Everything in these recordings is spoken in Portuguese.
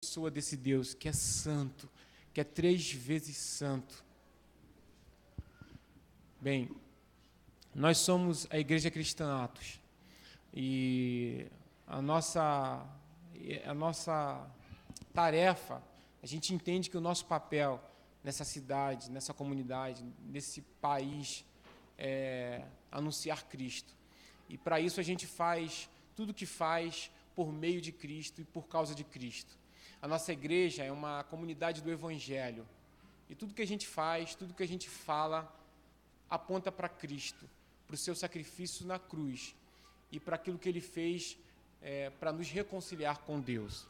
pessoa desse Deus que é santo, que é 3 vezes santo. Bem, nós somos a Igreja Cristã Atos e a nossa tarefa, a gente entende que o nosso papel nessa cidade, nessa comunidade, nesse país é anunciar Cristo. E para isso a gente faz tudo o que faz por meio de Cristo e por causa de Cristo. A nossa igreja é uma comunidade do Evangelho. E tudo que a gente faz, tudo que a gente fala, aponta para Cristo, para o seu sacrifício na cruz e para aquilo que Ele fez para nos reconciliar com Deus.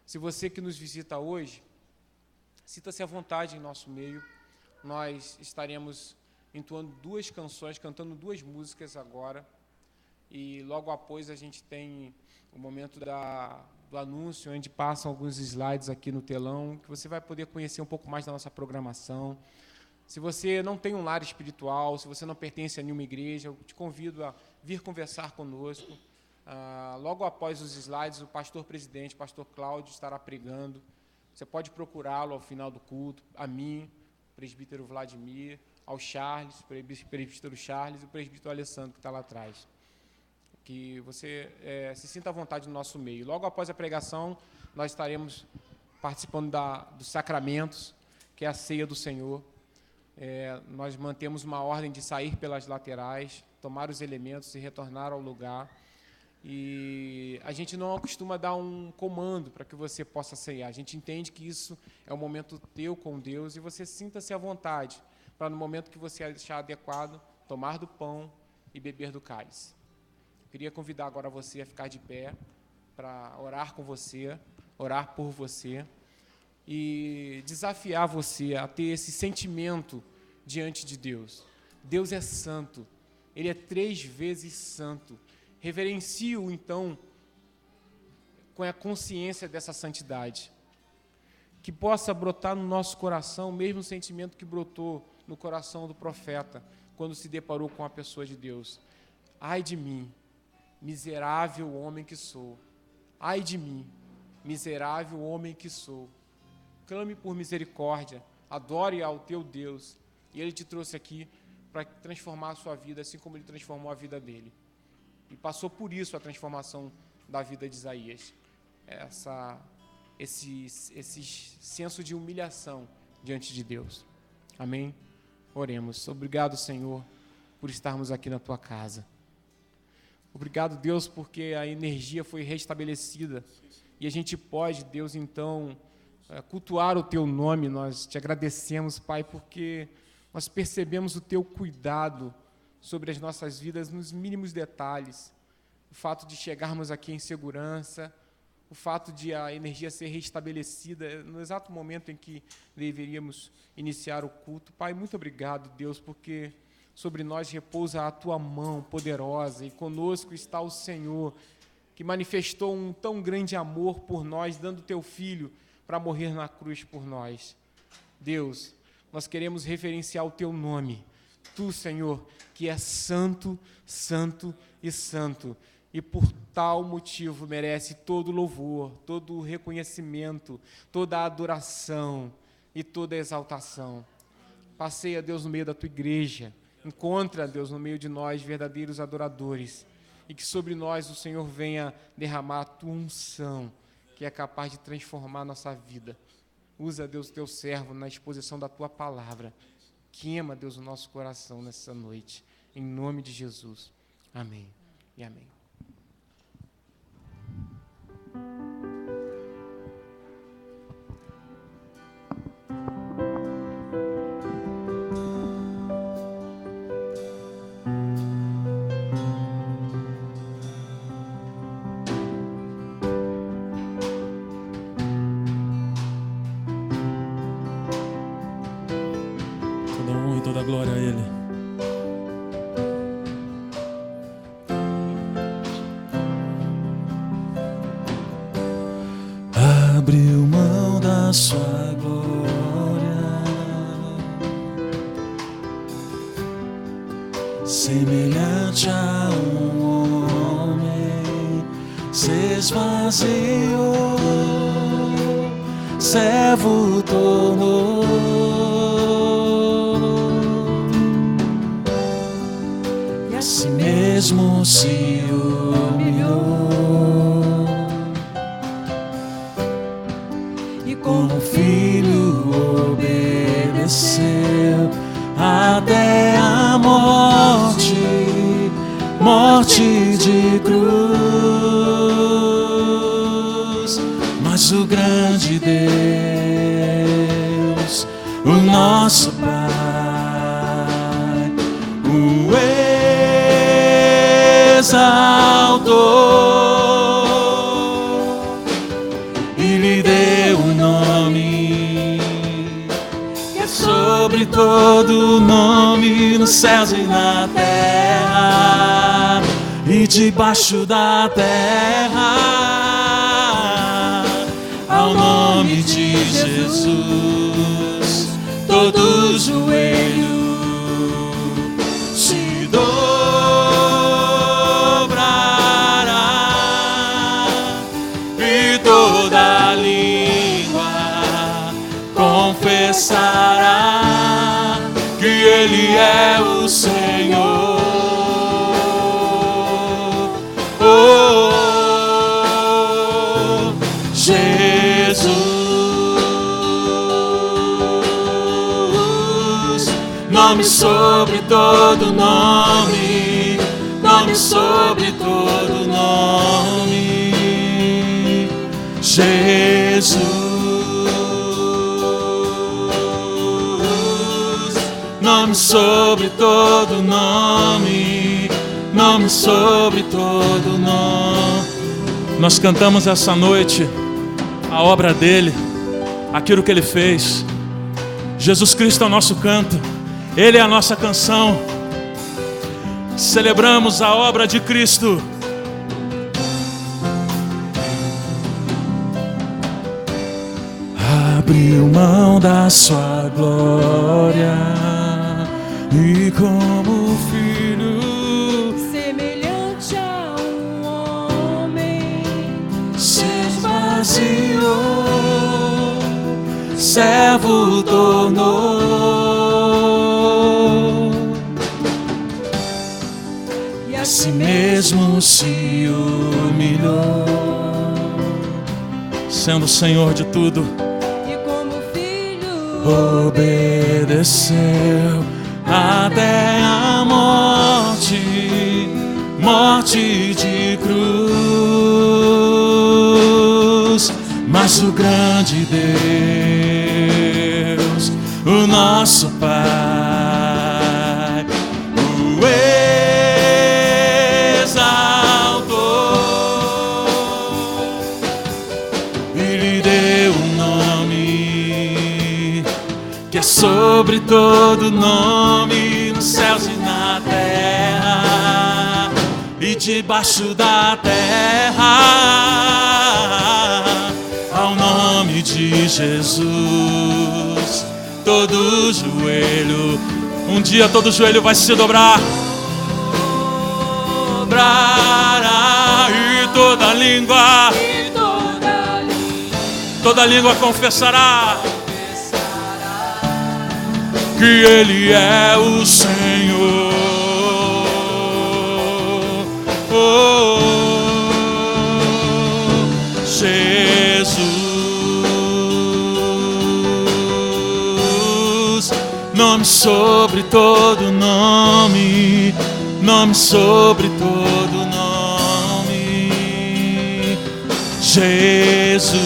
Se você que nos visita hoje, sinta-se à vontade em nosso meio. Nós estaremos entoando 2 canções, cantando 2 músicas agora. E logo após a gente tem o momento do anúncio, onde passam alguns slides aqui no telão, que você vai poder conhecer um pouco mais da nossa programação. Se você não tem um lar espiritual, se você não pertence a nenhuma igreja, eu te convido a vir conversar conosco. Logo após os slides, o pastor presidente, o pastor Cláudio, estará pregando. Você pode procurá-lo ao final do culto, a mim, o presbítero Vladimir, ao Charles, o presbítero Charles e o presbítero Alessandro, que está lá atrás. Que você se sinta à vontade no nosso meio. Logo após a pregação, nós estaremos participando dos sacramentos, que é a ceia do Senhor. Nós mantemos uma ordem de sair pelas laterais, tomar os elementos e retornar ao lugar. E a gente não costuma dar um comando para que você possa ceiar. A gente entende que isso é um momento teu com Deus e você sinta-se à vontade para, no momento que você achar adequado, tomar do pão e beber do cálice. Eu queria convidar agora você a ficar de pé para orar com você, orar por você e desafiar você a ter esse sentimento diante de Deus. Deus é santo, Ele é 3 vezes santo. Reverencie-o, então, com a consciência dessa santidade. Que possa brotar no nosso coração o mesmo sentimento que brotou no coração do profeta, quando se deparou com a pessoa de Deus. Ai de mim, miserável homem que sou. Ai de mim, miserável homem que sou. Clame por misericórdia, adore ao teu Deus. E Ele te trouxe aqui para transformar a sua vida, assim como Ele transformou a vida dele. E passou por isso a transformação da vida de Isaías. Esse senso de humilhação diante de Deus. Amém? Oremos. Obrigado, Senhor, por estarmos aqui na Tua casa. Obrigado, Deus, porque a energia foi restabelecida e a gente pode, Deus, então, cultuar o Teu nome. Nós te agradecemos, Pai, porque nós percebemos o Teu cuidado sobre as nossas vidas nos mínimos detalhes. O fato de chegarmos aqui em segurança, o fato de a energia ser restabelecida no exato momento em que deveríamos iniciar o culto. Pai, muito obrigado, Deus, porque sobre nós repousa a Tua mão poderosa e conosco está o Senhor, que manifestou um tão grande amor por nós, dando Teu Filho para morrer na cruz por nós. Deus, nós queremos reverenciar o Teu nome. Tu, Senhor, que é santo, santo e santo, e por tal motivo merece todo louvor, todo reconhecimento, toda adoração e toda exaltação. Passeia, Deus, no meio da Tua igreja. Encontra, Deus, no meio de nós verdadeiros adoradores e que sobre nós o Senhor venha derramar a Tua unção, que é capaz de transformar a nossa vida. Usa, Deus, Teu servo na exposição da Tua palavra. Queima, Deus, o nosso coração nessa noite, em nome de Jesus. Amém e amém. Toda glória a Ele. Abriu mão da sua glória, semelhante a um homem, se esvaziou. servo tornou. E a si mesmo se humilhou, e como filho obedeceu até a morte, morte de cruz. Mas o grande Deus, o nosso Pai, o exaltou e lhe deu um nome que é sobre todo nome, nos céus e na terra e debaixo da terra. Ao nome de Jesus, todo joelho se dobrará e toda língua confessará que Ele é o Senhor. Nome sobre todo nome, nome sobre todo nome, Jesus. Nome sobre todo nome, nome sobre todo nome. Nós cantamos essa noite a obra dele, aquilo que ele fez. Jesus Cristo é o nosso canto, Ele é a nossa canção. Celebramos a obra de Cristo. Abriu mão da sua glória e como filho, semelhante a um homem, se esvaziou, servo tornou, e a si mesmo se humilhou, sendo o Senhor de tudo, e como filho obedeceu até a morte, morte de cruz. Mas o grande Deus, o nosso Pai, o exaltou e lhe deu um nome que é sobre todo nome, nos céus e na terra e debaixo da terra. Ao nome de Jesus, todo joelho, um dia todo joelho vai se dobrará e toda língua confessará que Ele é o Senhor. Jesus, nome sobre todo nome, nome sobre todo nome, Jesus,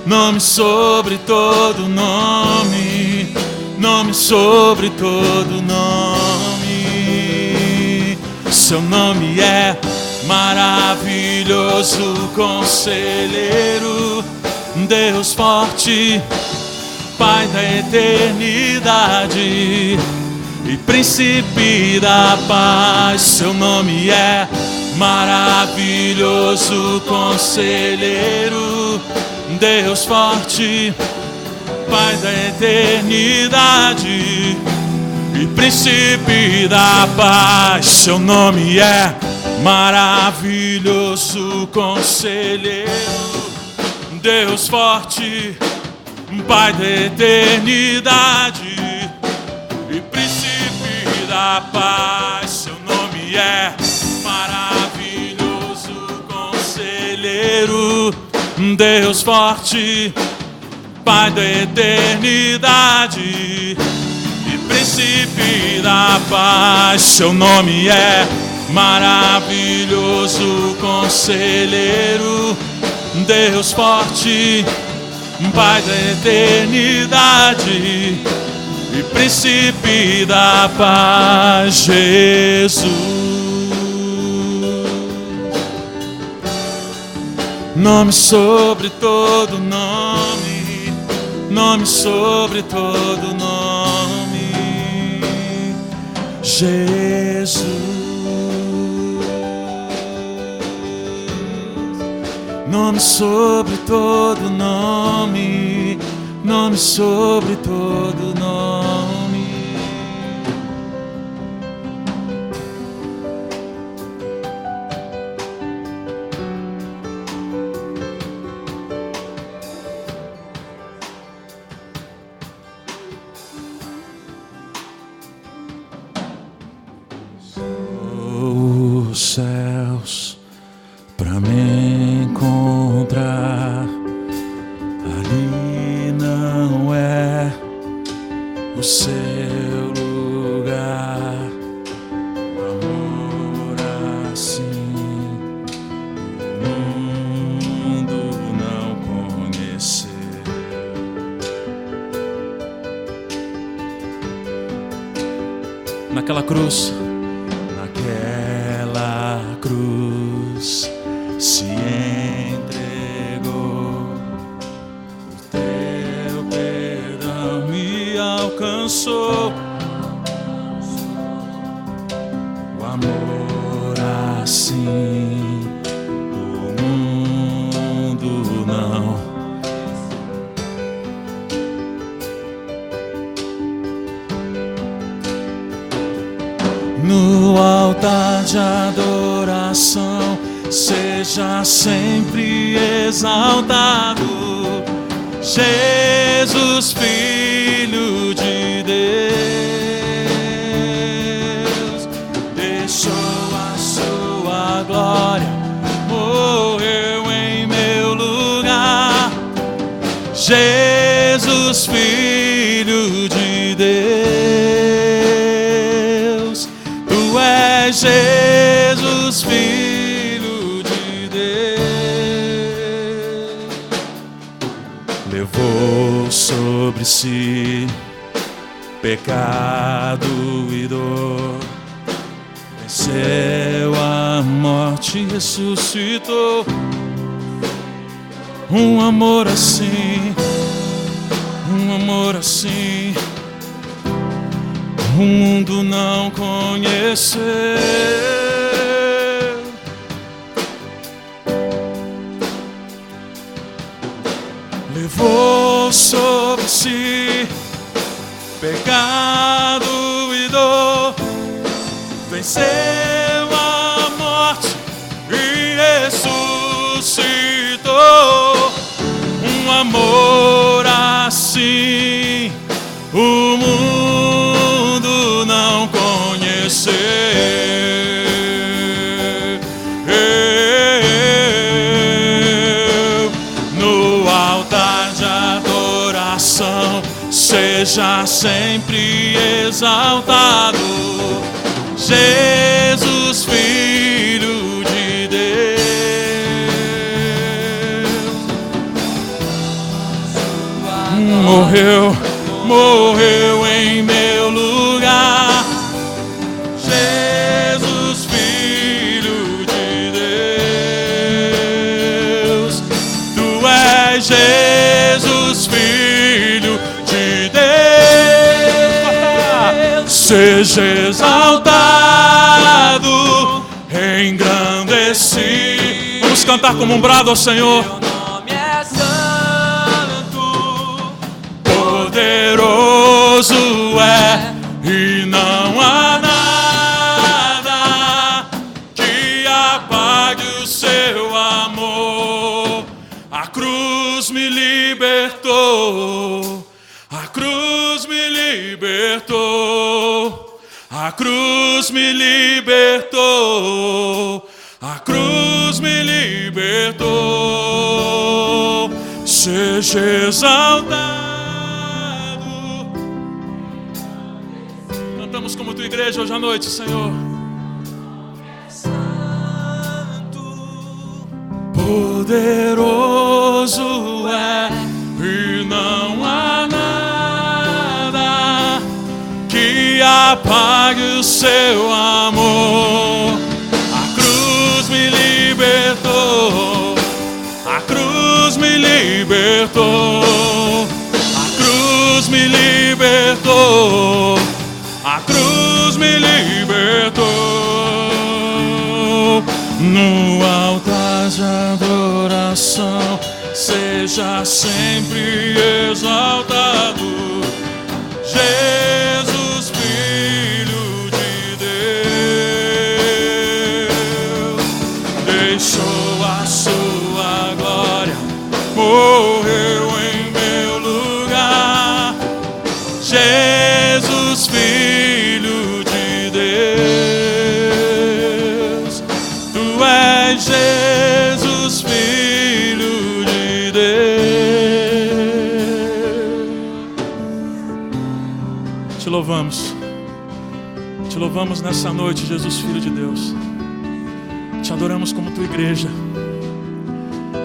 nome sobre todo nome, nome sobre todo nome. Seu nome é maravilhoso, conselheiro, Deus forte, Pai da eternidade e príncipe da paz. Seu nome é maravilhoso, conselheiro, Deus forte, Pai da eternidade e príncipe da paz. Seu nome é Maravilhoso conselheiro, Deus forte, Pai da eternidade e príncipe da paz. Seu nome é maravilhoso conselheiro, Deus forte, Pai da eternidade e príncipe da paz. Seu nome é maravilhoso conselheiro, Deus forte, Pai da eternidade e príncipe da paz. Jesus, nome sobre todo nome, nome sobre todo nome. Jesus, nome sobre todo nome, nome sobre todo nome. Os céus pra me encontrar, ali não é o seu lugar. Amor assim o mundo não conheceu. Naquela cruz se entregou, o teu perdão me alcançou. O amor assim o mundo não. No altar de adoração seja sempre exaltado, Jesus, Filho de Deus, deixou a sua glória, morreu em meu lugar. Jesus, Filho de Deus, tu és Jesus, Filho. Levou sobre si pecado e dor, venceu a morte e ressuscitou. Um amor assim, um amor assim, o mundo não conheceu. Levou sobre si pecado e dor, venceu a morte e ressuscitou. Um amor assim o mundo não conheceu. Seja sempre exaltado, Jesus, Filho de Deus. Morreu em meu lugar. Jesus, Filho de Deus, tu és Jesus, Filho de Deus. Seja exaltado, engrandecido. Vamos cantar como um brado ao Senhor. Teu nome é santo, Poderoso é, e não há nada que A cruz me libertou. A cruz me libertou. A cruz me libertou. A cruz me libertou. Seja exaltado. Cantamos como tua igreja hoje à noite, Senhor. Poderoso é e não há nada que apague o seu amor. A cruz me libertou. A cruz me libertou. A cruz me libertou. A cruz me libertou. No altar de adoração, seja sempre exaltado Jesus, Filho de Deus. Deixou a sua glória, morreu em meu lugar. Jesus, Filho de Deus. Tu és Jesus, Filho de Deus. Te louvamos. Te louvamos nessa noite, Jesus, Filho de Deus. Te adoramos como tua igreja.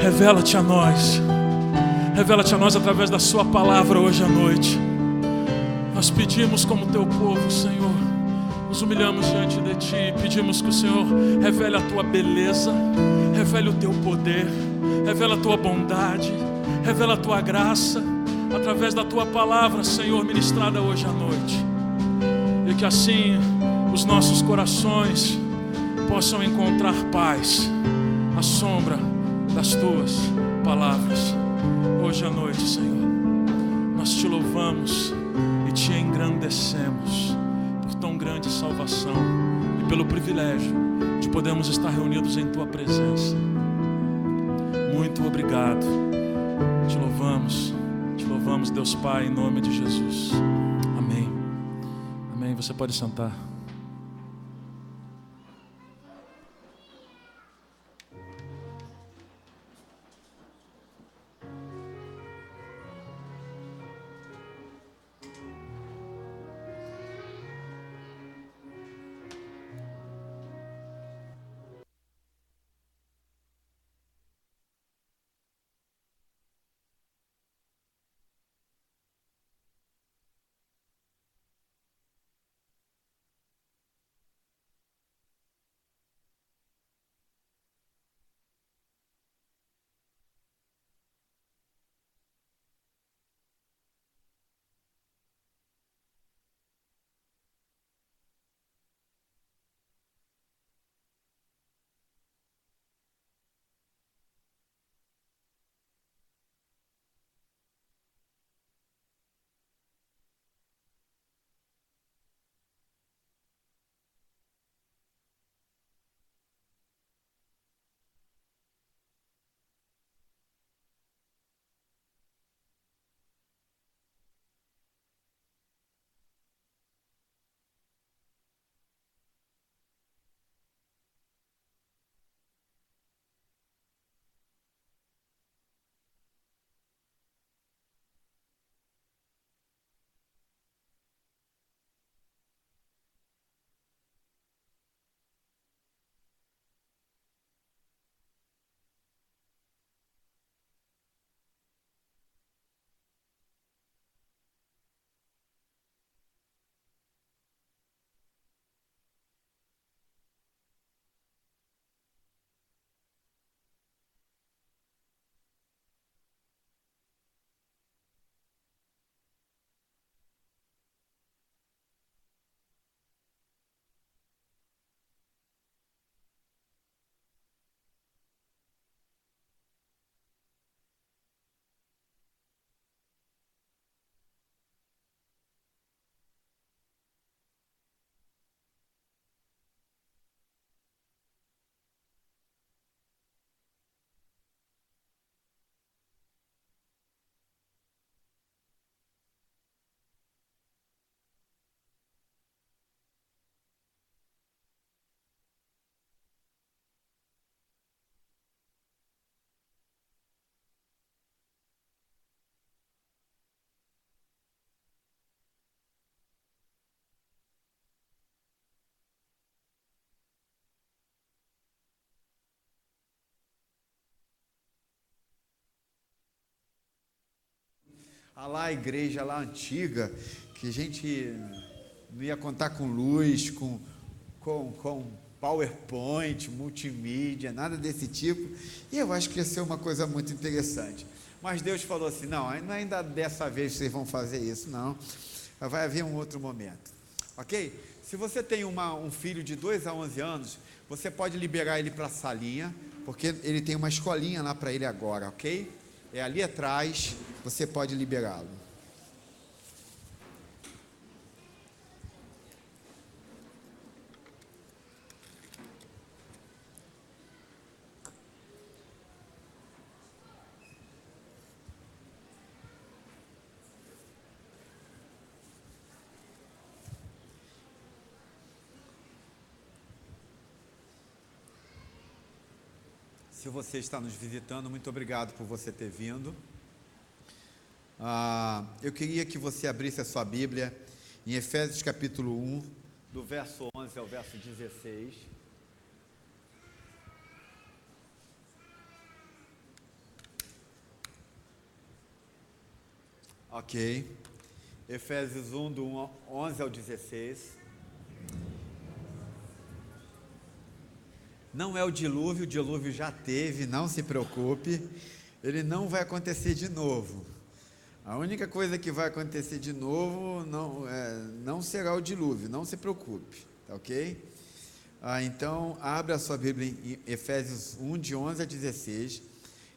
Revela-te a nós. Revela-te a nós através da sua palavra hoje à noite. Nós pedimos como teu povo, Senhor, nos humilhamos diante de Ti e pedimos que o Senhor revele a Tua beleza, revele o Teu poder, revele a Tua bondade, revele a Tua graça, através da Tua palavra, Senhor, ministrada hoje à noite. E que assim os nossos corações possam encontrar paz à sombra das Tuas palavras. Hoje à noite, Senhor, nós Te louvamos e Te engrandecemos por tão grande salvação e pelo privilégio de podermos estar reunidos em Tua presença. Muito obrigado. Te louvamos, Deus Pai, em nome de Jesus. Amém. Amém. Você pode sentar. lá a igreja lá antiga, que a gente não ia contar com luz, com PowerPoint, multimídia, nada desse tipo, e eu acho que ia ser uma coisa muito interessante. Mas Deus falou assim, não ainda dessa vez vocês vão fazer isso, não, vai haver um outro momento, ok? Se você tem um filho de 2 a 11 anos, você pode liberar ele para a salinha, porque ele tem uma escolinha lá para ele agora, ok? É ali atrás, você pode liberá-lo. Se você está nos visitando, muito obrigado por você ter vindo. Eu queria que você abrisse a sua Bíblia em Efésios capítulo 1, do verso 11 ao verso 16. Ok. Efésios 1, do 11 ao 16. Não é o dilúvio já teve, não se preocupe, ele não vai acontecer de novo. A única coisa que vai acontecer de novo não será o dilúvio, não se preocupe, tá ok? Então, abra a sua Bíblia em Efésios 1, de 11 a 16,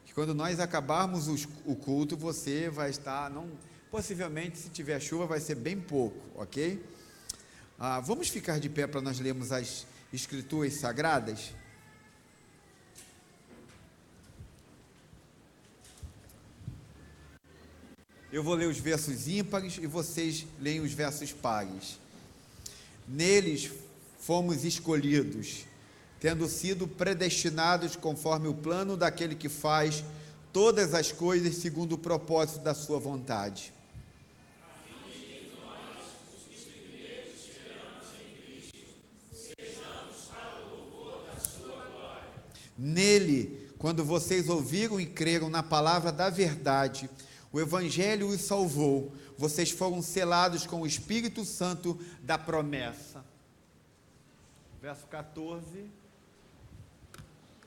que quando nós acabarmos o culto, você vai estar, possivelmente, se tiver chuva, vai ser bem pouco, ok? Vamos ficar de pé para nós lermos as Escrituras Sagradas? Eu vou ler os versos ímpares e vocês leem os versos pares. Neles fomos escolhidos, tendo sido predestinados conforme o plano daquele que faz todas as coisas segundo o propósito da sua vontade. Nele, quando vocês ouviram e creram na palavra da verdade, o Evangelho os salvou, vocês foram selados com o Espírito Santo da promessa. Verso 14.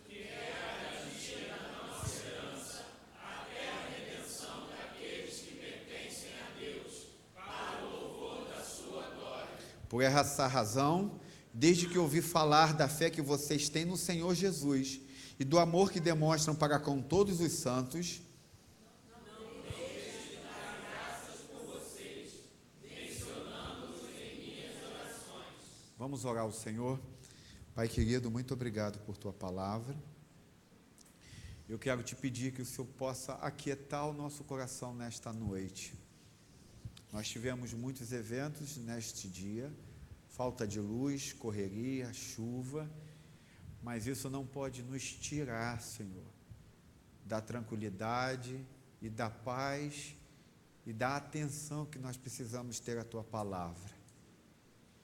Que é a garantia da nossa herança, até a redenção daqueles que pertencem a Deus, para o louvor da sua glória. Por essa razão, desde que ouvi falar da fé que vocês têm no Senhor Jesus e do amor que demonstram para com todos os santos, vamos orar ao Senhor. Pai querido, muito obrigado por tua palavra. Eu quero te pedir que o Senhor possa aquietar o nosso coração nesta noite. Nós tivemos muitos eventos neste dia, falta de luz, correria, chuva, mas isso não pode nos tirar, Senhor, da tranquilidade e da paz e da atenção que nós precisamos ter à tua palavra.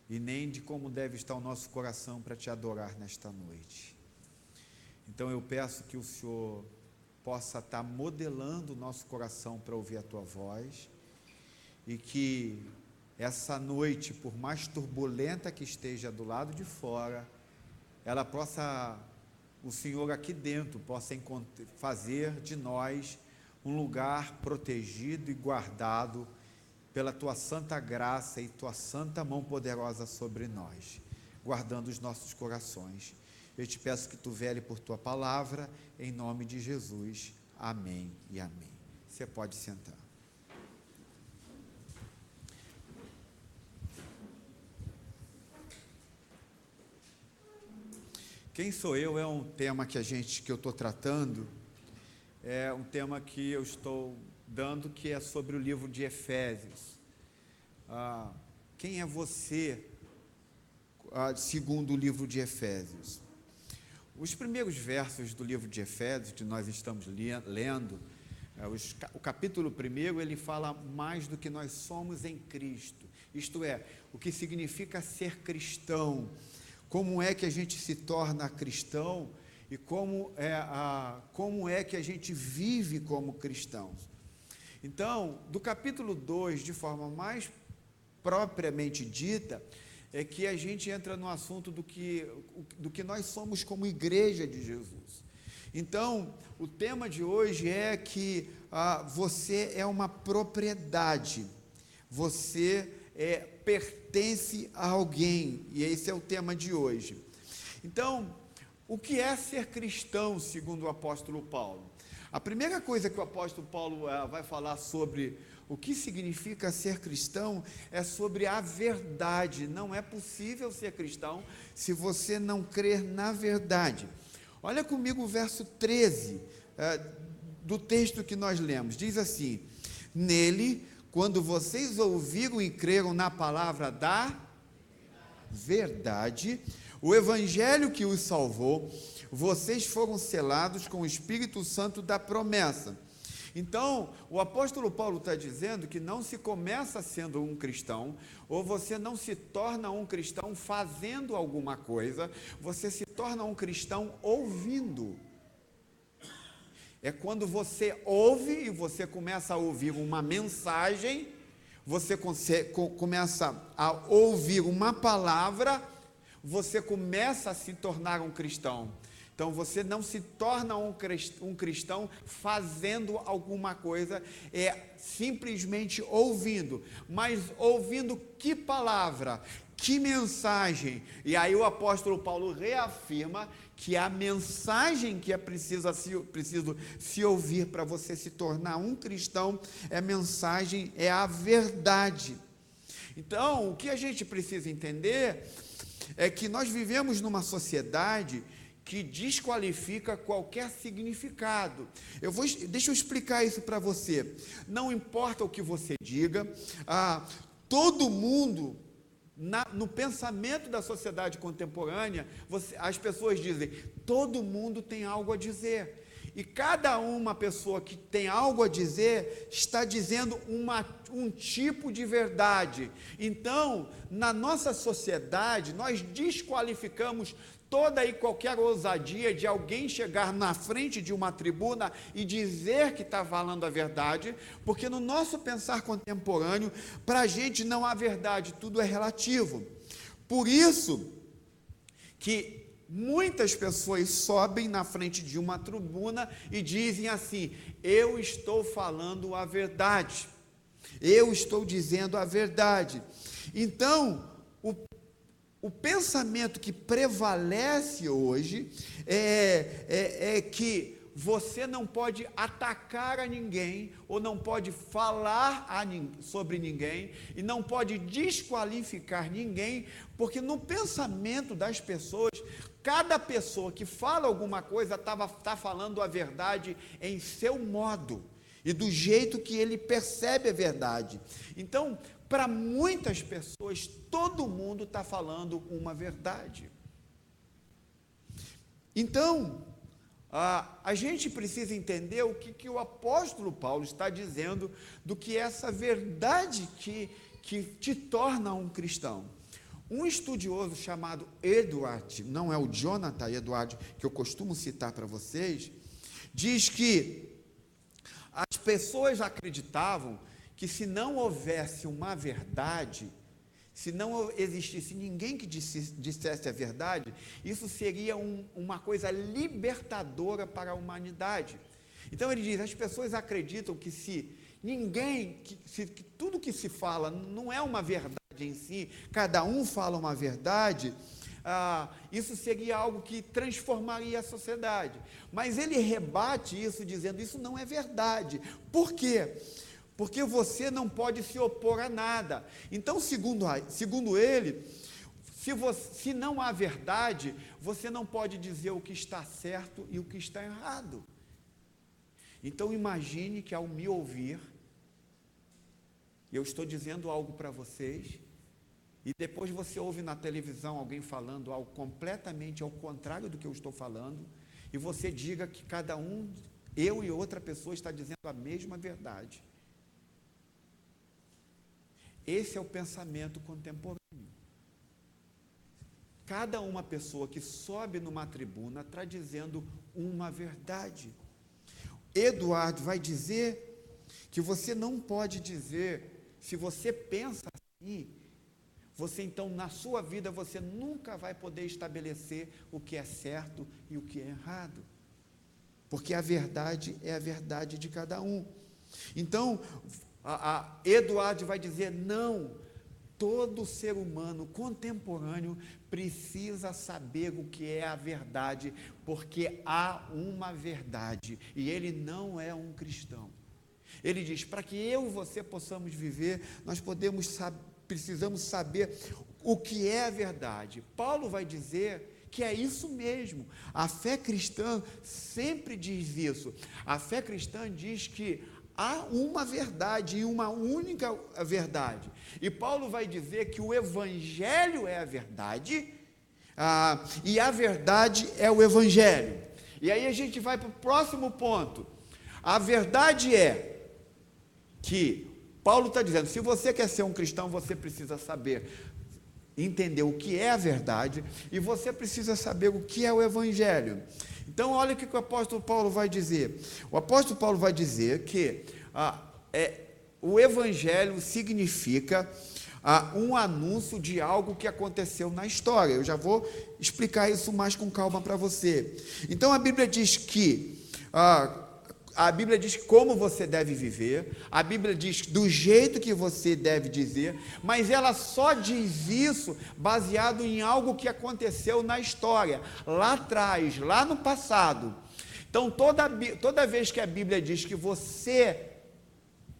E nem de como deve estar o nosso coração para te adorar nesta noite. Então eu peço que o Senhor possa estar modelando o nosso coração para ouvir a tua voz, e que essa noite, por mais turbulenta que esteja do lado de fora, ela possa, o Senhor aqui dentro, possa fazer de nós um lugar protegido e guardado pela tua santa graça e tua santa mão poderosa sobre nós, guardando os nossos corações. Eu te peço que tu vele por tua palavra, em nome de Jesus. Amém e amém. Você pode sentar. Quem sou eu é um tema que eu estou tratando, é um tema que eu estou dando, que é sobre o livro de Efésios. Quem é você, segundo o livro de Efésios? Os primeiros versos do livro de Efésios, que nós estamos lendo, o capítulo 1, ele fala mais do que nós somos em Cristo, isto é, o que significa ser cristão, como é que a gente se torna cristão e como é que a gente vive como cristãos. Então, do capítulo 2, de forma mais propriamente dita, é que a gente entra no assunto do que nós somos como igreja de Jesus. Então, o tema de hoje é que você é uma propriedade, você pertence a alguém, e esse é o tema de hoje. Então, o que é ser cristão, segundo o apóstolo Paulo? A primeira coisa que o apóstolo Paulo vai falar sobre o que significa ser cristão é sobre a verdade. Não é possível ser cristão se você não crer na verdade. Olha comigo o verso 13 do texto que nós lemos. Diz assim: nele, quando vocês ouviram e creram na palavra da verdade, o evangelho que os salvou, vocês foram selados com o Espírito Santo da promessa. Então, o apóstolo Paulo está dizendo que não se começa sendo um cristão, ou você não se torna um cristão fazendo alguma coisa, você se torna um cristão ouvindo. É quando você ouve e você começa a ouvir uma mensagem, você começa a ouvir uma palavra, você começa a se tornar um cristão. Então, você não se torna um cristão fazendo alguma coisa, é simplesmente ouvindo. Mas ouvindo que palavra, que mensagem? E aí o apóstolo Paulo reafirma que a mensagem que é preciso se ouvir para você se tornar um cristão, é a verdade. Então, o que a gente precisa entender é que nós vivemos numa sociedade que desqualifica qualquer significado. Deixa eu explicar isso para você. Não importa o que você diga, todo mundo, no pensamento da sociedade contemporânea, as pessoas dizem, todo mundo tem algo a dizer. E cada uma pessoa que tem algo a dizer, está dizendo um tipo de verdade. Então, na nossa sociedade, nós desqualificamos toda e qualquer ousadia de alguém chegar na frente de uma tribuna e dizer que está falando a verdade, porque no nosso pensar contemporâneo, para a gente não há verdade, tudo é relativo. Por isso que muitas pessoas sobem na frente de uma tribuna e dizem assim: eu estou falando a verdade, eu estou dizendo a verdade. Então, o pensamento que prevalece hoje é que você não pode atacar a ninguém, ou não pode falar sobre ninguém, e não pode desqualificar ninguém, porque no pensamento das pessoas, cada pessoa que fala alguma coisa está falando a verdade em seu modo, e do jeito que ele percebe a verdade. Então, para muitas pessoas, todo mundo está falando uma verdade. Então, a gente precisa entender o que o apóstolo Paulo está dizendo do que é essa verdade que te torna um cristão. Um estudioso chamado Edward, não é o Jonathan Edward, que eu costumo citar para vocês, diz que as pessoas acreditavam que se não houvesse uma verdade, se não existisse ninguém que dissesse a verdade, isso seria uma coisa libertadora para a humanidade. Então ele diz, as pessoas acreditam que se tudo que se fala não é uma verdade em si, cada um fala uma verdade, isso seria algo que transformaria a sociedade. Mas ele rebate isso dizendo, isso não é verdade. Por quê? Porque você não pode se opor a nada. Então, segundo ele, se não há verdade, você não pode dizer o que está certo e o que está errado. Então, imagine que ao me ouvir, eu estou dizendo algo para vocês, e depois você ouve na televisão alguém falando algo completamente ao contrário do que eu estou falando, e você diga que cada um, eu e outra pessoa, está dizendo a mesma verdade. Esse é o pensamento contemporâneo. Cada uma pessoa que sobe numa tribuna está dizendo uma verdade. Eduardo vai dizer que você não pode dizer, se você pensa assim, você então na sua vida você nunca vai poder estabelecer o que é certo e o que é errado, porque a verdade é a verdade de cada um. Então, Eduardo vai dizer, não, todo ser humano contemporâneo precisa saber o que é a verdade, porque há uma verdade, e ele não é um cristão. Ele diz, para que eu e você possamos viver, nós precisamos saber o que é a verdade. Paulo vai dizer que é isso mesmo. A fé cristã sempre diz isso. A fé cristã diz que há uma verdade e uma única verdade. E Paulo vai dizer que o Evangelho é a verdade, e a verdade é o Evangelho. E aí a gente vai para o próximo ponto. A verdade é que Paulo está dizendo, se você quer ser um cristão, você precisa saber, entender o que é a verdade, e você precisa saber o que é o Evangelho. Então, olha o que o apóstolo Paulo vai dizer. O apóstolo Paulo vai dizer que o Evangelho significa um anúncio de algo que aconteceu na história. Eu já vou explicar isso mais com calma para você. Então, a Bíblia diz que como você deve viver, a Bíblia diz do jeito que você deve dizer, mas ela só diz isso baseado em algo que aconteceu na história, lá atrás, lá no passado. Então, toda vez que a Bíblia diz que você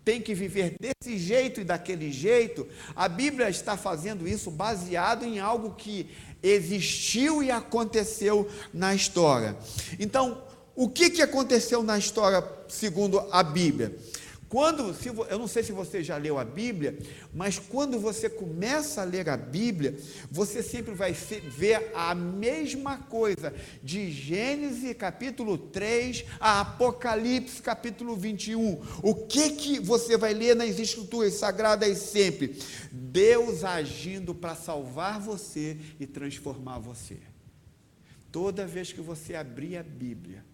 tem que viver desse jeito e daquele jeito, a Bíblia está fazendo isso baseado em algo que existiu e aconteceu na história. Então, o que aconteceu na história segundo a Bíblia? Eu não sei se você já leu a Bíblia, mas quando você começa a ler a Bíblia, você sempre vai ver a mesma coisa, de Gênesis capítulo 3 a Apocalipse capítulo 21. O que você vai ler nas Escrituras Sagradas sempre? Deus agindo para salvar você e transformar você. Toda vez que você abrir a Bíblia,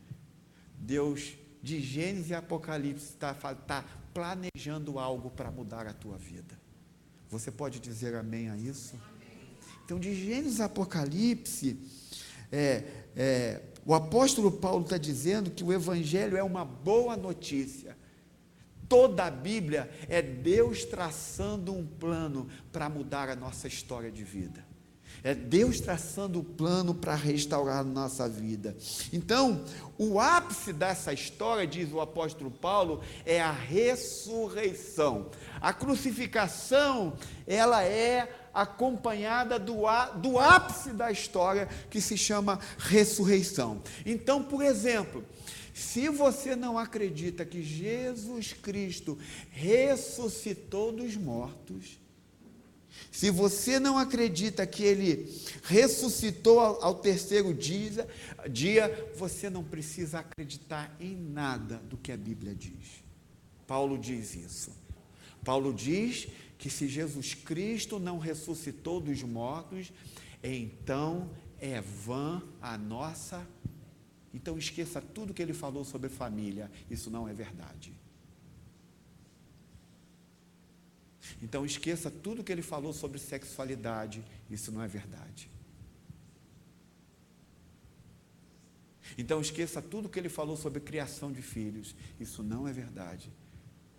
Deus, de Gênesis e Apocalipse, está planejando algo para mudar a tua vida. Você pode dizer amém a isso? Então, de Gênesis e Apocalipse, o apóstolo Paulo está dizendo que o Evangelho é uma boa notícia. Toda a Bíblia é Deus traçando um plano para mudar a nossa história de vida. É Deus traçando o plano para restaurar a nossa vida. Então, o ápice dessa história, diz o apóstolo Paulo, é a ressurreição. A crucificação, ela é acompanhada do ápice da história, que se chama ressurreição. Então, por exemplo, se você não acredita que Jesus Cristo ressuscitou dos mortos, se você não acredita que Ele ressuscitou ao terceiro dia, você não precisa acreditar em nada do que a Bíblia diz. Paulo diz isso. Paulo diz que se Jesus Cristo não ressuscitou dos mortos, então é vã a nossa... Então esqueça tudo que ele falou sobre família, isso não é verdade. Então esqueça tudo que ele falou sobre sexualidade, isso não é verdade. Então esqueça tudo que ele falou sobre criação de filhos, isso não é verdade.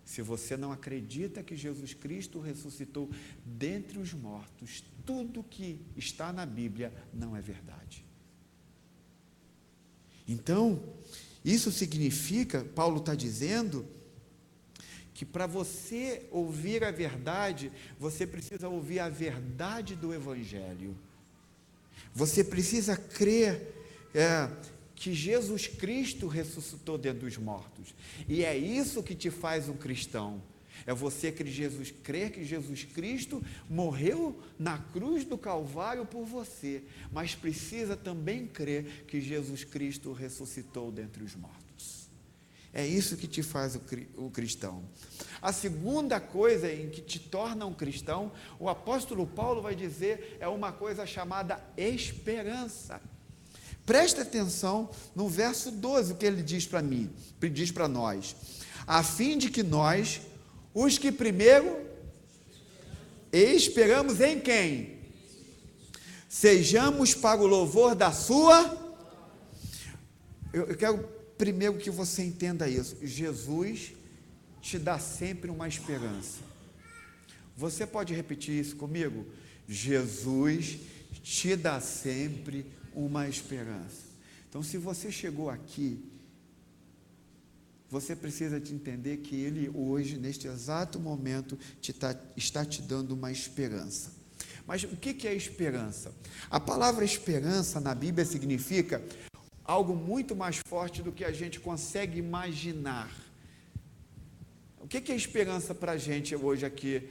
Se você não acredita que Jesus Cristo ressuscitou dentre os mortos, tudo que está na Bíblia não é verdade. Então, isso significa, Paulo está dizendo, que para você ouvir a verdade, você precisa ouvir a verdade do Evangelho. Você precisa crer que Jesus Cristo ressuscitou dentre os mortos. E é isso que te faz um cristão. É você crer que Jesus Cristo morreu na cruz do Calvário por você, mas precisa também crer que Jesus Cristo ressuscitou dentre os mortos. É isso que te faz o cristão. A segunda coisa em que te torna um cristão, o apóstolo Paulo vai dizer, é uma coisa chamada esperança. Presta atenção no verso 12, o que ele diz para mim, diz para nós. a fim de que nós, os que primeiro esperamos em quem? Sejamos para o louvor da sua. Eu quero primeiro que você entenda isso. Jesus te dá sempre uma esperança. Você pode repetir isso comigo? Jesus te dá sempre uma esperança. Então, se você chegou aqui, você precisa de entender que Ele hoje, neste exato momento, está te dando uma esperança. Mas o que é esperança? A palavra esperança na Bíblia significa algo muito mais forte do que a gente consegue imaginar. O que é esperança para a gente hoje aqui?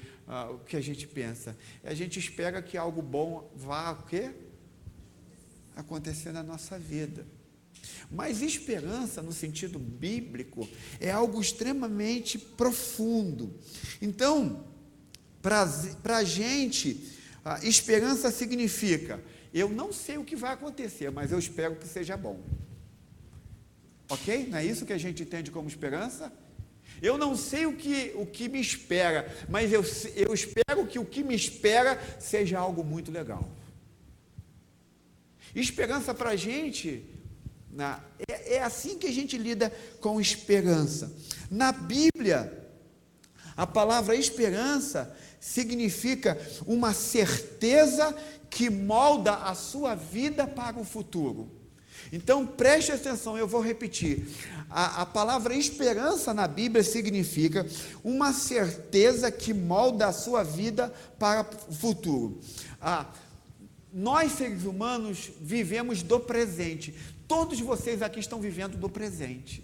O que a gente pensa? A gente espera que algo bom vá o quê? Acontecer na nossa vida. Mas esperança, no sentido bíblico, é algo extremamente profundo. Então, para a gente, esperança significa: eu não sei o que vai acontecer, mas eu espero que seja bom. Ok? Não é isso que a gente entende como esperança? Eu não sei o que me espera, mas eu espero que o que me espera seja algo muito legal. Esperança para a gente, é assim que a gente lida com esperança. Na Bíblia, a palavra esperança significa uma certeza que molda a sua vida para o futuro. Então, preste atenção, eu vou repetir. A palavra esperança na Bíblia significa uma certeza que molda a sua vida para o futuro. Nós, seres humanos, vivemos do presente. Todos vocês aqui estão vivendo do presente.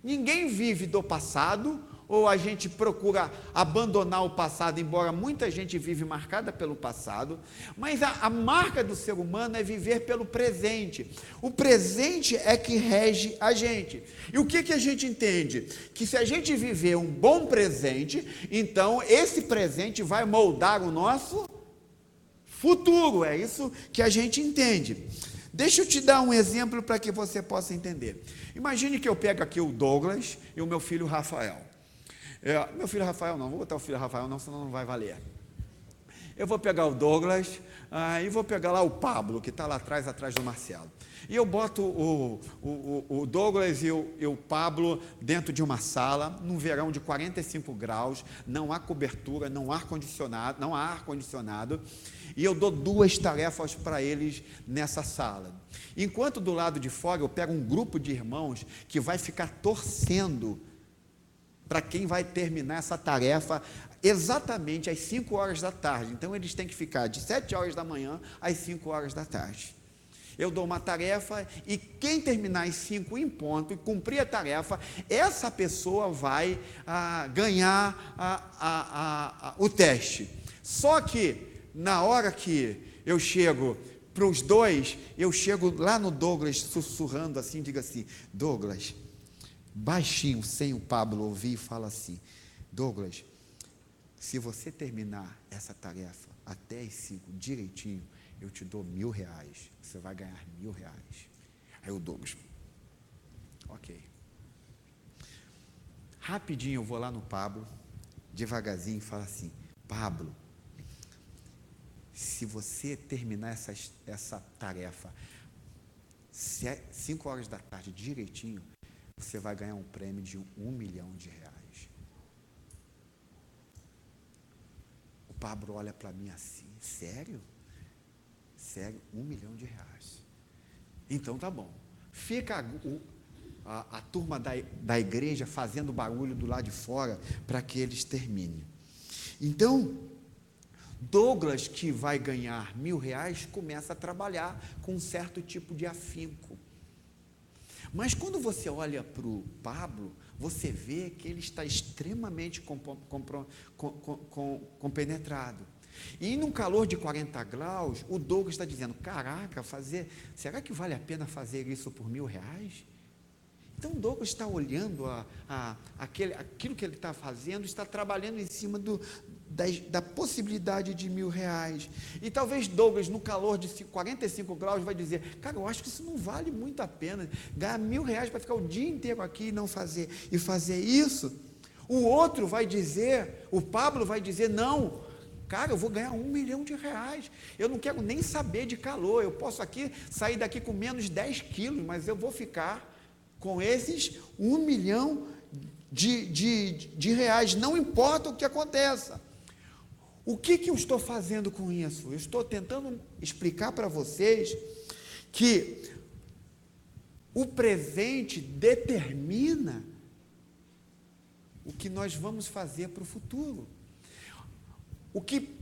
Ninguém vive do passado, ou a gente procura abandonar o passado, embora muita gente vive marcada pelo passado, mas a marca do ser humano é viver pelo presente. O presente é que rege a gente. E o que a gente entende? Que se a gente viver um bom presente, então esse presente vai moldar o nosso futuro. É isso que a gente entende. Deixa eu te dar um exemplo para que você possa entender. Imagine que eu pego aqui o Douglas e o meu filho Rafael. Meu filho Rafael não, vou botar o filho Rafael não, senão não vai valer. Eu vou pegar o Douglas e vou pegar lá o Pablo, que está lá atrás do Marcelo. E eu boto o Douglas e o Pablo dentro de uma sala, num verão de 45 graus, não há cobertura, não há ar-condicionado, e eu dou 2 tarefas para eles nessa sala. Enquanto do lado de fora eu pego um grupo de irmãos que vai ficar torcendo para quem vai terminar essa tarefa exatamente às 5 horas da tarde. Então, eles têm que ficar de 7 horas da manhã às 5 horas da tarde. Eu dou uma tarefa e quem terminar às 5 em ponto e cumprir a tarefa, essa pessoa vai ganhar o teste. Só que, na hora que eu chego para os dois, eu chego lá no Douglas, sussurrando assim, digo assim: Douglas, baixinho, sem o Pablo ouvir, fala assim: Douglas, se você terminar essa tarefa até as 5 direitinho, eu te dou R$1.000, você vai ganhar R$1.000. Aí o Douglas: ok. Rapidinho eu vou lá no Pablo, devagarzinho, e falo assim: Pablo, se você terminar essa tarefa 5 horas da tarde direitinho, você vai ganhar um prêmio de R$1 milhão. O Pablo olha para mim assim: sério? Sério, R$1 milhão. Então tá bom. Fica a turma da igreja fazendo barulho do lado de fora para que eles terminem. Então, Douglas, que vai ganhar R$1.000, começa a trabalhar com um certo tipo de afinco. Mas quando você olha para o Pablo, você vê que ele está extremamente compenetrado. E num calor de 40 graus, o Douglas está dizendo: caraca, será que vale a pena fazer isso por R$1.000? Então, o Douglas está olhando aquilo que ele está fazendo, está trabalhando em cima da possibilidade de R$1.000. E talvez Douglas, no calor de 45 graus, vai dizer: cara, eu acho que isso não vale muito a pena, ganhar R$1.000 para ficar o dia inteiro aqui e não fazer isso. O outro vai dizer, o Pablo vai dizer, não, cara, eu vou ganhar R$1 milhão, eu não quero nem saber de calor, eu posso sair daqui com menos 10 quilos, mas eu vou ficar com esses R$1 milhão de reais, não importa o que aconteça. O que eu estou fazendo com isso? Eu estou tentando explicar para vocês que o presente determina o que nós vamos fazer para o futuro. O que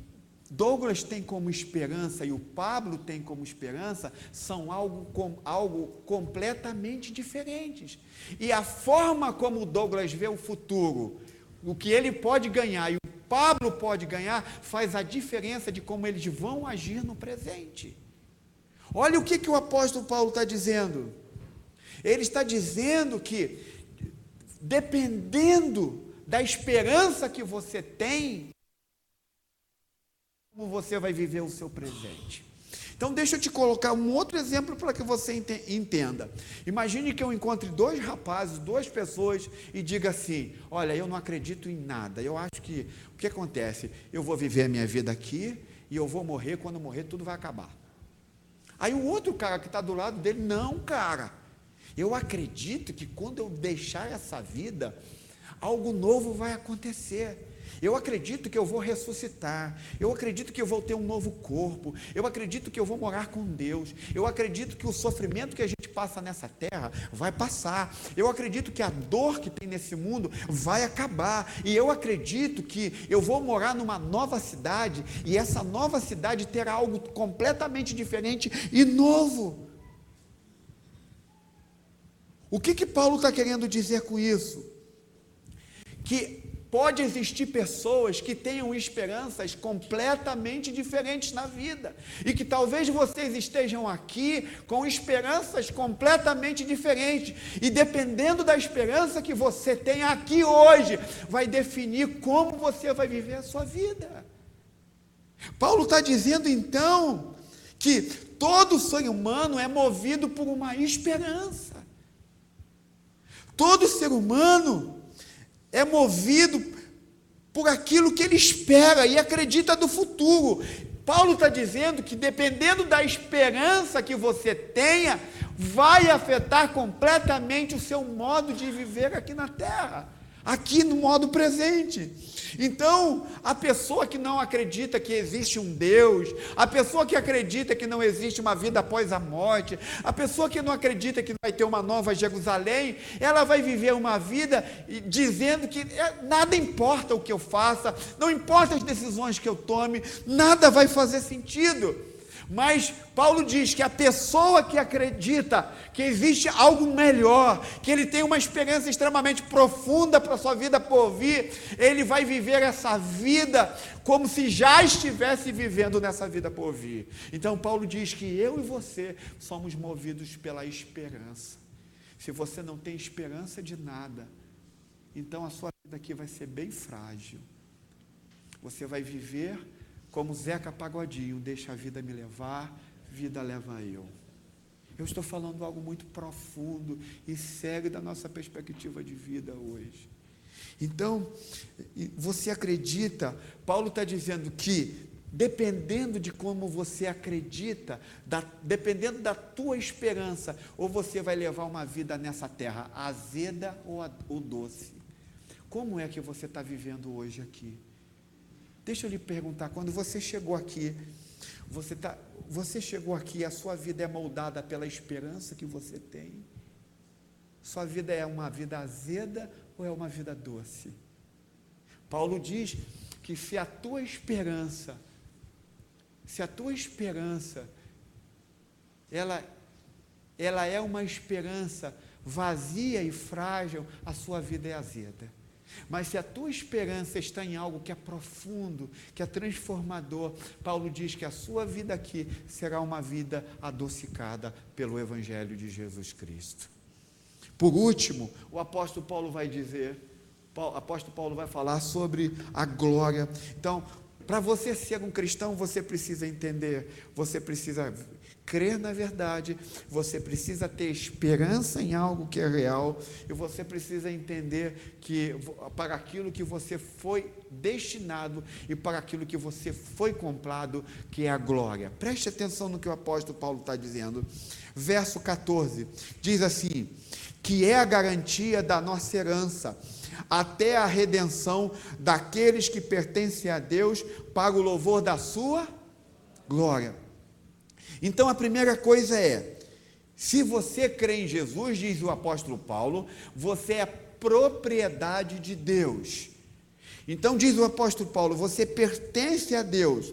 Douglas tem como esperança e o Pablo tem como esperança são algo completamente diferentes. E a forma como o Douglas vê o futuro, o que ele pode ganhar e o Pablo pode ganhar, faz a diferença de como eles vão agir no presente. Olha o que o apóstolo Paulo está dizendo. Ele está dizendo que, dependendo da esperança que você tem, como você vai viver o seu presente. Então, deixa eu te colocar um outro exemplo para que você entenda. Imagine que eu encontre 2 rapazes, 2 pessoas, e diga assim, olha, eu não acredito em nada, eu acho que, o que acontece? Eu vou viver a minha vida aqui, e eu vou morrer, quando morrer tudo vai acabar. Aí o outro cara que está do lado dele, não, cara, eu acredito que quando eu deixar essa vida, algo novo vai acontecer. Eu acredito que eu vou ressuscitar, eu acredito que eu vou ter um novo corpo, eu acredito que eu vou morar com Deus, eu acredito que o sofrimento que a gente passa nessa terra vai passar, eu acredito que a dor que tem nesse mundo vai acabar, e eu acredito que eu vou morar numa nova cidade, e essa nova cidade terá algo completamente diferente e novo. O que Paulo está querendo dizer com isso? Que pode existir pessoas que tenham esperanças completamente diferentes na vida, e que talvez vocês estejam aqui com esperanças completamente diferentes, e dependendo da esperança que você tem aqui hoje, vai definir como você vai viver a sua vida. Paulo está dizendo então, que todo ser humano é movido por uma esperança, todo ser humano é movido por aquilo que ele espera e acredita do futuro. Paulo está dizendo que dependendo da esperança que você tenha, vai afetar completamente o seu modo de viver aqui na terra, aqui no modo presente. Então, a pessoa que não acredita que existe um Deus, a pessoa que acredita que não existe uma vida após a morte, a pessoa que não acredita que vai ter uma nova Jerusalém, ela vai viver uma vida dizendo que nada importa o que eu faça, não importa as decisões que eu tome, nada vai fazer sentido. Mas Paulo diz que a pessoa que acredita que existe algo melhor, que ele tem uma esperança extremamente profunda para a sua vida por vir, ele vai viver essa vida como se já estivesse vivendo nessa vida por vir. Então Paulo diz que eu e você somos movidos pela esperança. Se você não tem esperança de nada, então a sua vida aqui vai ser bem frágil. Você vai viver como Zeca Pagodinho, deixa a vida me levar, vida leva eu. Eu estou falando algo muito profundo e sério da nossa perspectiva de vida hoje. Então, você acredita, Paulo está dizendo que, dependendo de como você acredita, dependendo da tua esperança, ou você vai levar uma vida nessa terra azeda ou doce. Como é que você está vivendo hoje aqui? Deixa eu lhe perguntar, quando você chegou aqui, você chegou aqui, a sua vida é moldada pela esperança que você tem? Sua vida é uma vida azeda ou é uma vida doce? Paulo diz que se a tua esperança, ela é uma esperança vazia e frágil, a sua vida é azeda. Mas se a tua esperança está em algo que é profundo, que é transformador, Paulo diz que a sua vida aqui será uma vida adocicada pelo Evangelho de Jesus Cristo. Por último, o apóstolo Paulo vai falar sobre a glória. Então, para você ser um cristão, você precisa entender, você precisa crer na verdade, você precisa ter esperança em algo que é real, e você precisa entender que para aquilo que você foi destinado e para aquilo que você foi comprado, que é a glória. Preste atenção no que o apóstolo Paulo está dizendo. Verso 14, diz assim, que é a garantia da nossa herança, até a redenção daqueles que pertencem a Deus, para o louvor da sua glória. Então a primeira coisa é, se você crê em Jesus, diz o apóstolo Paulo, você é propriedade de Deus. Então diz o apóstolo Paulo, você pertence a Deus.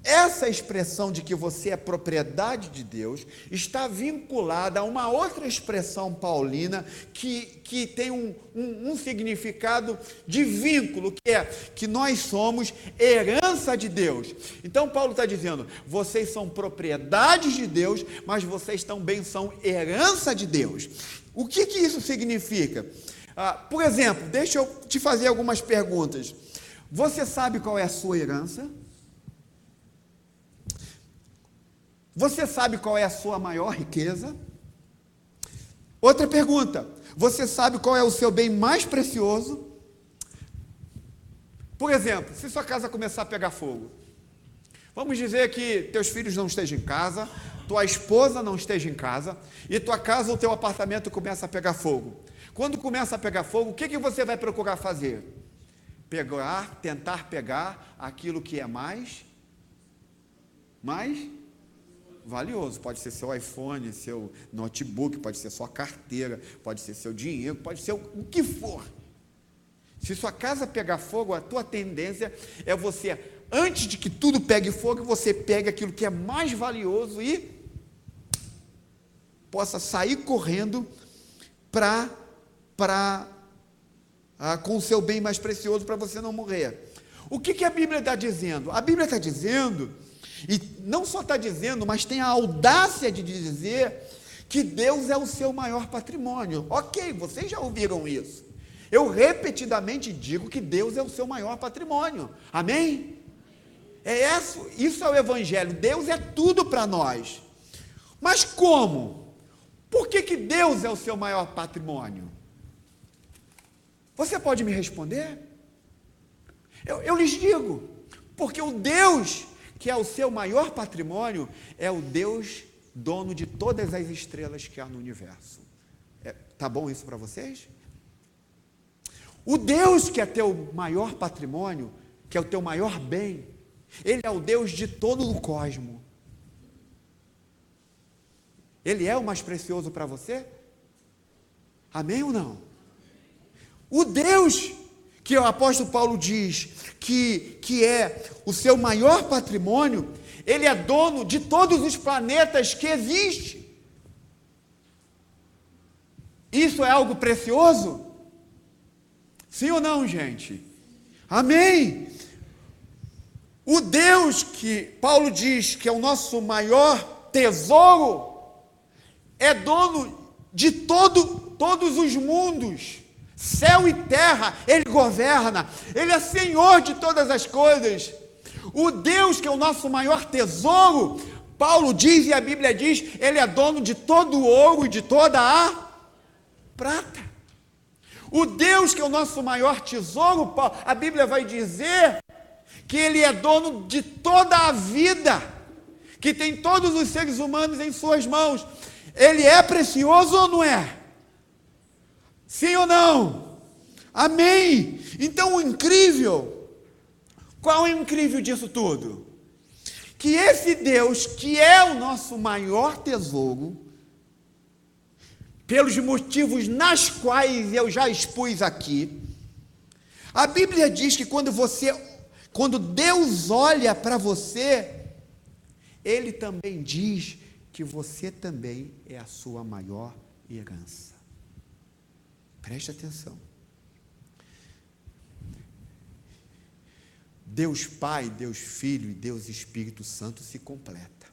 Essa expressão de que você é propriedade de Deus está vinculada a uma outra expressão paulina que tem um significado de vínculo, que é que nós somos herança de Deus. Então Paulo está dizendo, vocês são propriedades de Deus, mas vocês também são herança de Deus. O que isso significa? Por exemplo, deixa eu te fazer algumas perguntas. Você sabe qual é a sua herança? Você sabe qual é a sua maior riqueza? Outra pergunta, você sabe qual é o seu bem mais precioso? Por exemplo, se sua casa começar a pegar fogo, vamos dizer que teus filhos não estejam em casa, tua esposa não esteja em casa, e tua casa ou teu apartamento começa a pegar fogo. Quando começa a pegar fogo, o que você vai procurar fazer? Tentar pegar aquilo que é mais valioso. Pode ser seu iPhone, seu notebook, pode ser sua carteira, pode ser seu dinheiro, pode ser o que for. Se sua casa pegar fogo, a tua tendência é você, antes de que tudo pegue fogo, você pegue aquilo que é mais valioso e possa sair correndo com o seu bem mais precioso, para você não morrer. O que a Bíblia está dizendo? A Bíblia está dizendo, e não só está dizendo, mas tem a audácia de dizer que Deus é o seu maior patrimônio. Ok, vocês já ouviram isso. Eu repetidamente digo que Deus é o seu maior patrimônio. Amém? Isso é o Evangelho. Deus é tudo para nós. Mas como? Por que Deus é o seu maior patrimônio? Você pode me responder? Eu lhes digo, porque o Deus que é o seu maior patrimônio é o Deus dono de todas as estrelas que há no universo. Tá bom isso para vocês? O Deus que é teu maior patrimônio, que é o teu maior bem, Ele é o Deus de todo o cosmos. Ele é o mais precioso para você? Amém ou não? O Deus que o apóstolo Paulo diz que é o seu maior patrimônio, Ele é dono de todos os planetas que existem. Isso é algo precioso? Sim ou não, gente? Amém? O Deus que Paulo diz que é o nosso maior tesouro, é dono de todos os mundos, céu e terra, Ele governa, Ele é Senhor de todas as coisas. O Deus que é o nosso maior tesouro, Paulo diz e a Bíblia diz, Ele é dono de todo o ouro e de toda a prata. O Deus que é o nosso maior tesouro, a Bíblia vai dizer que Ele é dono de toda a vida, que tem todos os seres humanos em suas mãos. Ele é precioso ou não é? Sim ou não? Amém? Então o incrível, qual é o incrível disso tudo? Que esse Deus, que é o nosso maior tesouro, pelos motivos nas quais eu já expus aqui, a Bíblia diz que quando Deus olha para você, Ele também diz que você também é a sua maior herança. Preste atenção. Deus Pai, Deus Filho e Deus Espírito Santo se completa.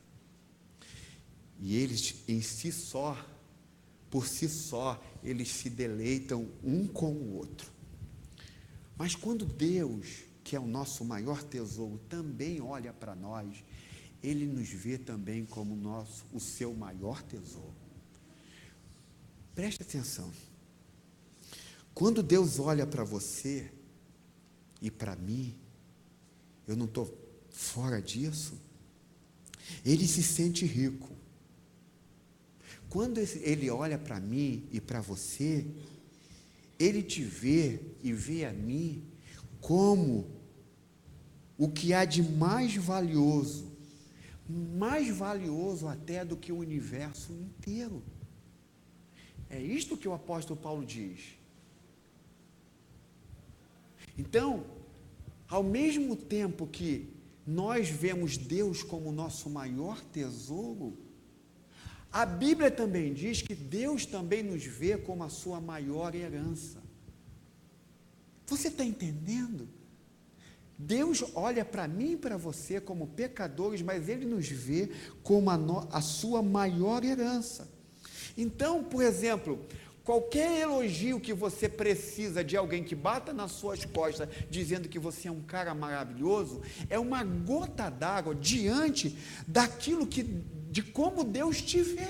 E eles por si só, eles se deleitam um com o outro. Mas quando Deus, que é o nosso maior tesouro, também olha para nós, Ele nos vê também como o seu maior tesouro. Preste atenção. Quando Deus olha para você e para mim, eu não estou fora disso, Ele se sente rico. Quando Ele olha para mim e para você, Ele te vê e vê a mim como o que há de mais valioso até do que o universo inteiro. É isto que o apóstolo Paulo diz. Então, ao mesmo tempo que nós vemos Deus como o nosso maior tesouro, a Bíblia também diz que Deus também nos vê como a sua maior herança. Você está entendendo? Deus olha para mim e para você como pecadores, mas Ele nos vê como a sua maior herança. Então, por exemplo, qualquer elogio que você precisa de alguém que bata nas suas costas, dizendo que você é um cara maravilhoso, é uma gota d'água diante daquilo de como Deus te vê.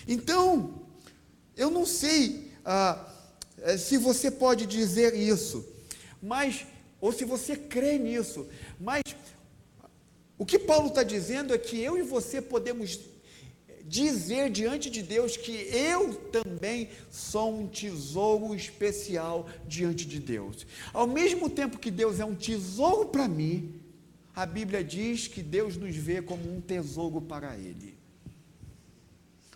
Então, eu não sei se você pode dizer isso, ou se você crê nisso, mas o que Paulo está dizendo é que eu e você podemos dizer diante de Deus que eu também sou um tesouro especial diante de Deus. Ao mesmo tempo que Deus é um tesouro para mim, a Bíblia diz que Deus nos vê como um tesouro para Ele.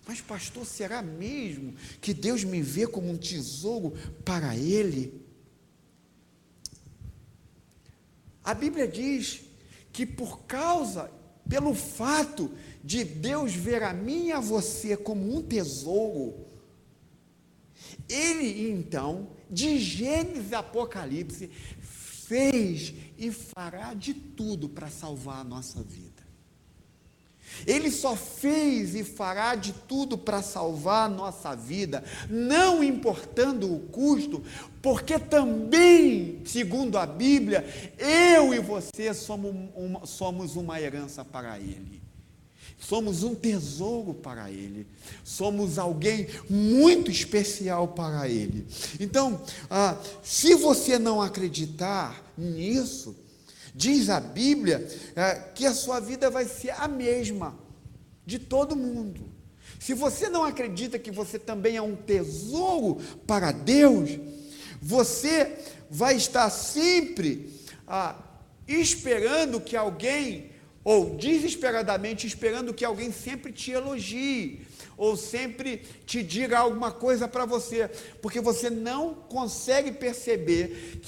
Mas pastor, será mesmo que Deus me vê como um tesouro para Ele? A Bíblia diz que pelo fato de Deus ver a mim e a você como um tesouro, Ele então, de Gênesis a Apocalipse, fez e fará de tudo para salvar a nossa vida. Ele só fez e fará de tudo para salvar a nossa vida, não importando o custo, porque também, segundo a Bíblia, eu e você somos uma herança para Ele. Somos um tesouro para Ele. Somos alguém muito especial para Ele. Então, se você não acreditar nisso, diz a Bíblia que a sua vida vai ser a mesma de todo mundo. Se você não acredita que você também é um tesouro para Deus, você vai estar sempre esperando que alguém, ou desesperadamente esperando que alguém sempre te elogie, ou sempre te diga alguma coisa para você, porque você não consegue perceber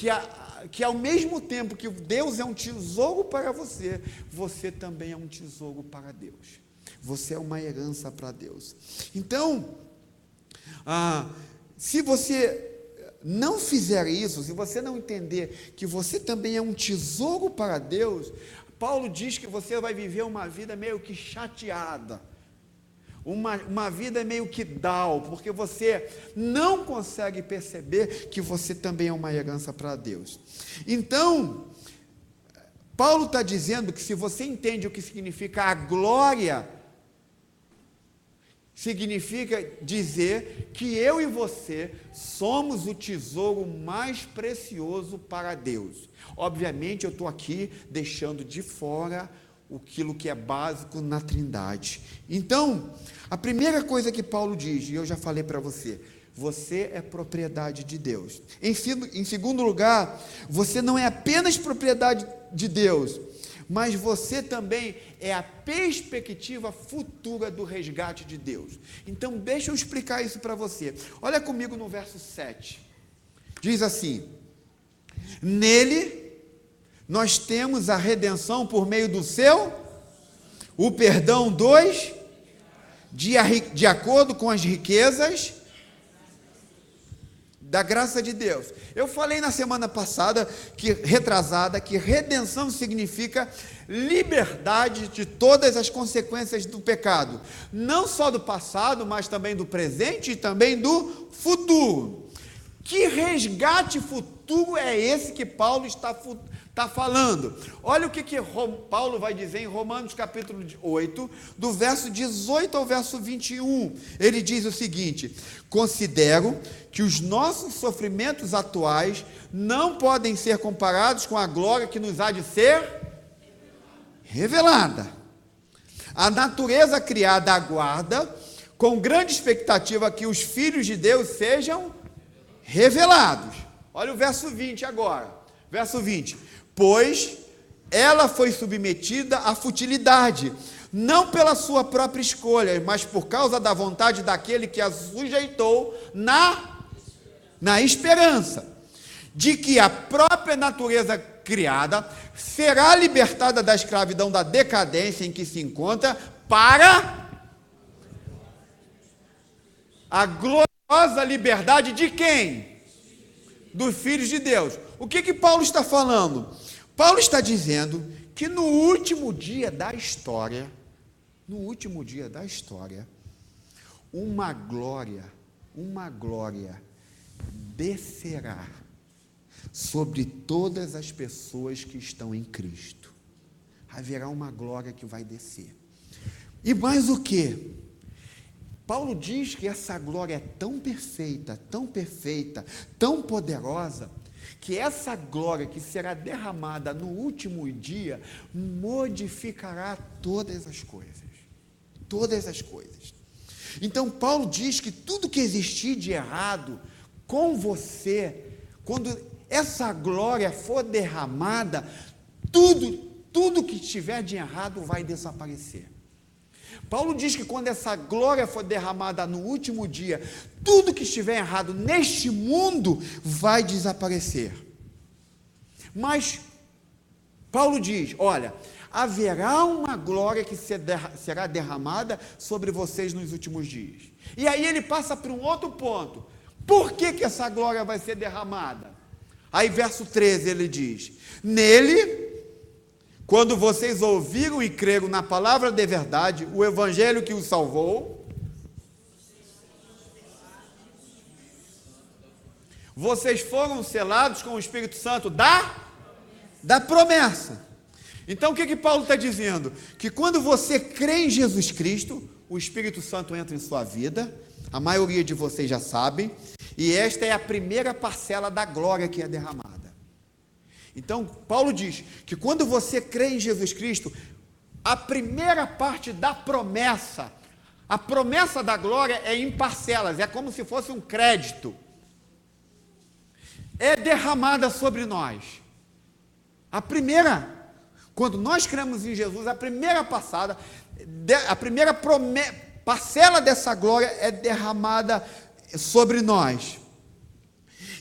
que ao mesmo tempo que Deus é um tesouro para você, você também é um tesouro para Deus. Você é uma herança para Deus. Então, se você não fizer isso, se você não entender que você também é um tesouro para Deus, Paulo diz que você vai viver uma vida meio que chateada, uma vida meio que down, porque você não consegue perceber que você também é uma herança para Deus. Então, Paulo está dizendo que se você entende o que significa a glória, significa dizer que eu e você somos o tesouro mais precioso para Deus. Obviamente eu estou aqui deixando de fora aquilo que é básico na Trindade. Então, a primeira coisa que Paulo diz, e eu já falei para você, você é propriedade de Deus. Em segundo lugar, você não é apenas propriedade de Deus, mas você também é a perspectiva futura do resgate de Deus. Então, deixa eu explicar isso para você. Olha comigo no verso 7. Diz assim: nele nós temos a redenção por meio do o perdão de acordo com as riquezas da graça de Deus. Eu falei na semana passada, retrasada, que redenção significa liberdade de todas as consequências do pecado, não só do passado, mas também do presente e também do futuro. Que resgate futuro é esse que Paulo está está falando? Olha o que Paulo vai dizer em Romanos capítulo 8, do verso 18 ao verso 21. Ele diz o seguinte: considero que os nossos sofrimentos atuais não podem ser comparados com a glória que nos há de ser revelada. A natureza criada aguarda com grande expectativa que os filhos de Deus sejam revelados. Olha o verso 20 agora. Verso 20. Pois ela foi submetida à futilidade, não pela sua própria escolha, mas por causa da vontade daquele que a sujeitou na esperança de que a própria natureza criada será libertada da escravidão da decadência em que se encontra para a gloriosa liberdade de quem? Dos filhos de Deus. O que Paulo está falando? Paulo está dizendo que no último dia da história, uma glória descerá sobre todas as pessoas que estão em Cristo. Haverá uma glória que vai descer. E mais o que? Paulo diz que essa glória é tão perfeita, tão poderosa, que essa glória que será derramada no último dia modificará todas as coisas. Então Paulo diz que tudo que existir de errado com você, quando essa glória for derramada, tudo que tiver de errado vai desaparecer. Paulo diz que quando essa glória for derramada no último dia, tudo que estiver errado neste mundo vai desaparecer. Mas Paulo diz, olha, haverá uma glória que será derramada sobre vocês nos últimos dias. E aí ele passa para um outro ponto. Por que essa glória vai ser derramada? Aí verso 13 ele diz, nele, quando vocês ouviram e creram na palavra de verdade, o evangelho que os salvou, vocês foram selados com o Espírito Santo da promessa. Então o que Paulo está dizendo? Que quando você crê em Jesus Cristo, o Espírito Santo entra em sua vida, a maioria de vocês já sabem, e esta é a primeira parcela da glória que é derramada. Então, Paulo diz que quando você crê em Jesus Cristo, a primeira parte da promessa, a promessa da glória é em parcelas, é como se fosse um crédito. É derramada sobre nós. Quando nós cremos em Jesus, a primeira parcela dessa glória é derramada sobre nós.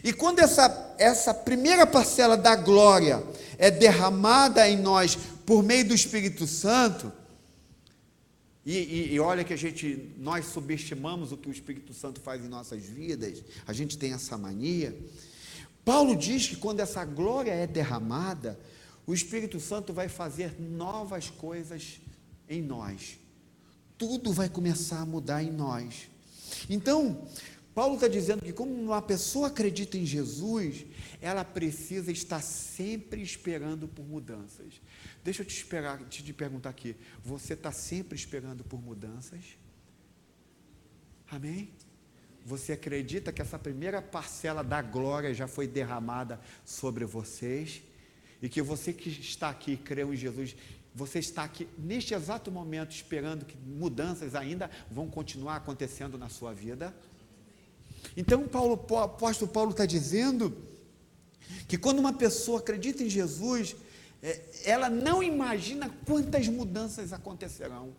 E quando essa primeira parcela da glória é derramada em nós por meio do Espírito Santo, e olha que nós subestimamos o que o Espírito Santo faz em nossas vidas, a gente tem essa mania. Paulo diz que quando essa glória é derramada, o Espírito Santo vai fazer novas coisas em nós. Tudo vai começar a mudar em nós. Então, Paulo está dizendo que como uma pessoa acredita em Jesus, ela precisa estar sempre esperando por mudanças. Deixa eu te perguntar aqui, você está sempre esperando por mudanças? Amém? Você acredita que essa primeira parcela da glória já foi derramada sobre vocês? E que você que está aqui e creu em Jesus, você está aqui neste exato momento esperando que mudanças ainda vão continuar acontecendo na sua vida? Então, o apóstolo Paulo está dizendo que quando uma pessoa acredita em Jesus, ela não imagina quantas mudanças acontecerão.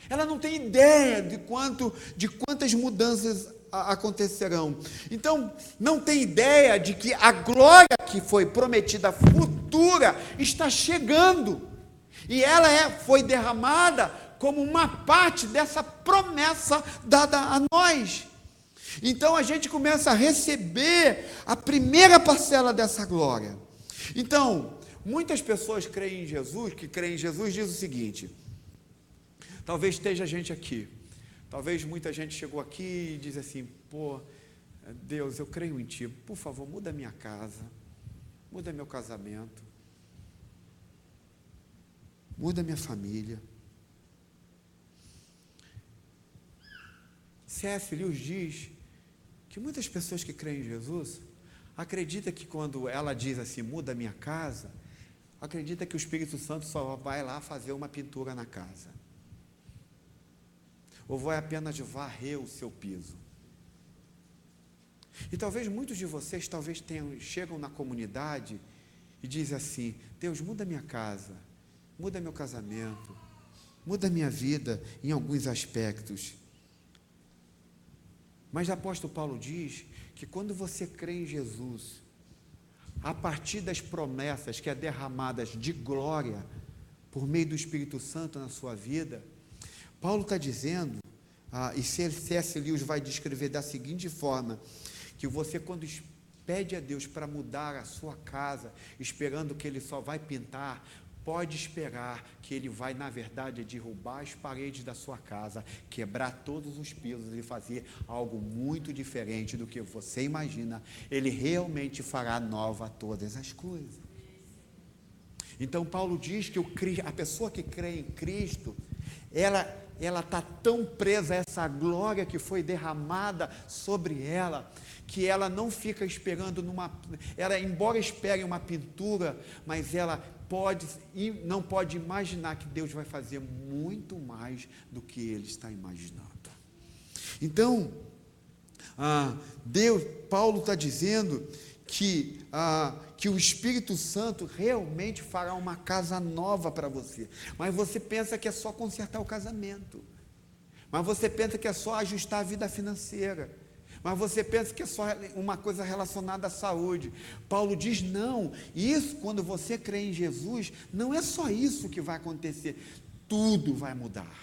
Ela não tem ideia de quantas mudanças acontecerão. Então, não tem ideia de que a glória que foi prometida futura está chegando. E ela foi derramada como uma parte dessa promessa dada a nós. Então a gente começa a receber a primeira parcela dessa glória. Então, muitas pessoas que creem em Jesus diz o seguinte, talvez esteja gente aqui, talvez muita gente chegou aqui e diz assim, Deus, eu creio em Ti, por favor, muda minha casa, muda meu casamento, muda a minha família. C.S. Lewis diz que muitas pessoas que creem em Jesus acreditam que quando ela diz assim, muda a minha casa, acredita que o Espírito Santo só vai lá fazer uma pintura na casa. Ou vai apenas varrer o seu piso. E talvez muitos de vocês chegam na comunidade e dizem assim, Deus, muda minha casa, muda meu casamento, muda minha vida em alguns aspectos. Mas o apóstolo Paulo diz que quando você crê em Jesus, a partir das promessas que é derramadas de glória por meio do Espírito Santo na sua vida, Paulo está dizendo, e C.S. Lewis vai descrever da seguinte forma, que você quando pede a Deus para mudar a sua casa, esperando que Ele só vai pintar, pode esperar que Ele vai, na verdade, derrubar as paredes da sua casa, quebrar todos os pisos e fazer algo muito diferente do que você imagina. Ele realmente fará nova todas as coisas. Então, Paulo diz que a pessoa que crê em Cristo, ela está tão presa a essa glória que foi derramada sobre ela, que ela não fica esperando ela, embora espere uma pintura, mas ela não pode imaginar que Deus vai fazer muito mais do que ele está imaginando. Então, Paulo está dizendo que o Espírito Santo realmente fará uma casa nova para você, mas você pensa que é só consertar o casamento, mas você pensa que é só ajustar a vida financeira, mas você pensa que é só uma coisa relacionada à saúde. Paulo diz, não, isso quando você crê em Jesus, não é só isso que vai acontecer, tudo vai mudar,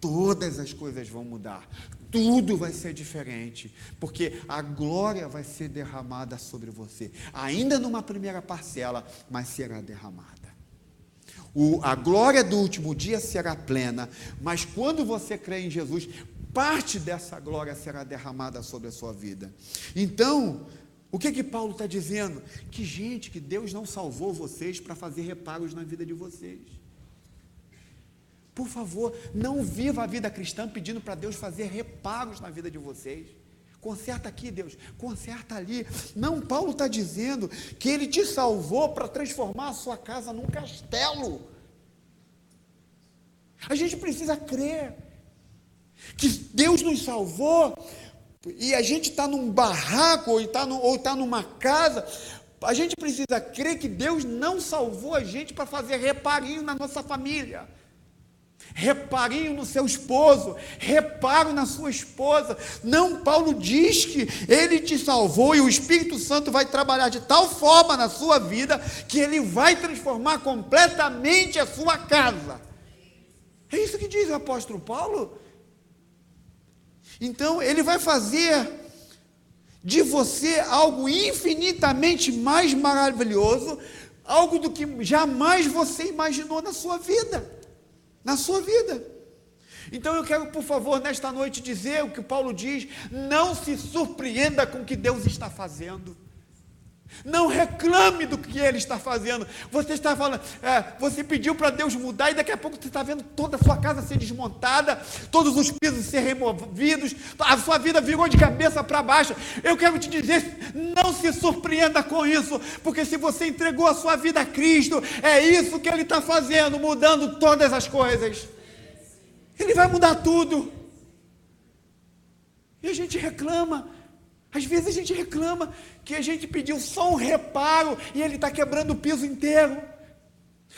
todas as coisas vão mudar, tudo vai ser diferente, porque a glória vai ser derramada sobre você, ainda numa primeira parcela, mas será derramada. A glória do último dia será plena, mas quando você crê em Jesus, parte dessa glória será derramada sobre a sua vida. Então, o que Paulo está dizendo? Que Deus não salvou vocês para fazer reparos na vida de vocês. Por favor, não viva a vida cristã pedindo para Deus fazer reparos na vida de vocês. Conserta aqui, Deus, conserta ali. Não, Paulo está dizendo que Ele te salvou para transformar a sua casa num castelo. A gente precisa crer que Deus nos salvou e a gente está num barraco ou está numa casa. A gente precisa crer que Deus não salvou a gente para fazer reparinho na nossa família, reparinho no seu esposo, reparo na sua esposa. Não, Paulo diz que Ele te salvou e o Espírito Santo vai trabalhar de tal forma na sua vida que Ele vai transformar completamente a sua casa. É isso que diz o apóstolo Paulo. Então, Ele vai fazer de você algo infinitamente mais maravilhoso, algo do que jamais você imaginou na sua vida. Na sua vida. Então eu quero, por favor, nesta noite dizer o que Paulo diz: não se surpreenda com o que Deus está fazendo. Não reclame do que Ele está fazendo. Você está falando, você pediu para Deus mudar e daqui a pouco você está vendo toda a sua casa ser desmontada, todos os pisos ser removidos, a sua vida virou de cabeça para baixo. Eu quero te dizer, não se surpreenda com isso, porque se você entregou a sua vida a Cristo, é isso que Ele está fazendo, mudando todas as coisas. Ele vai mudar tudo. E a gente reclama. Às vezes a gente reclama que a gente pediu só um reparo e Ele está quebrando o piso inteiro.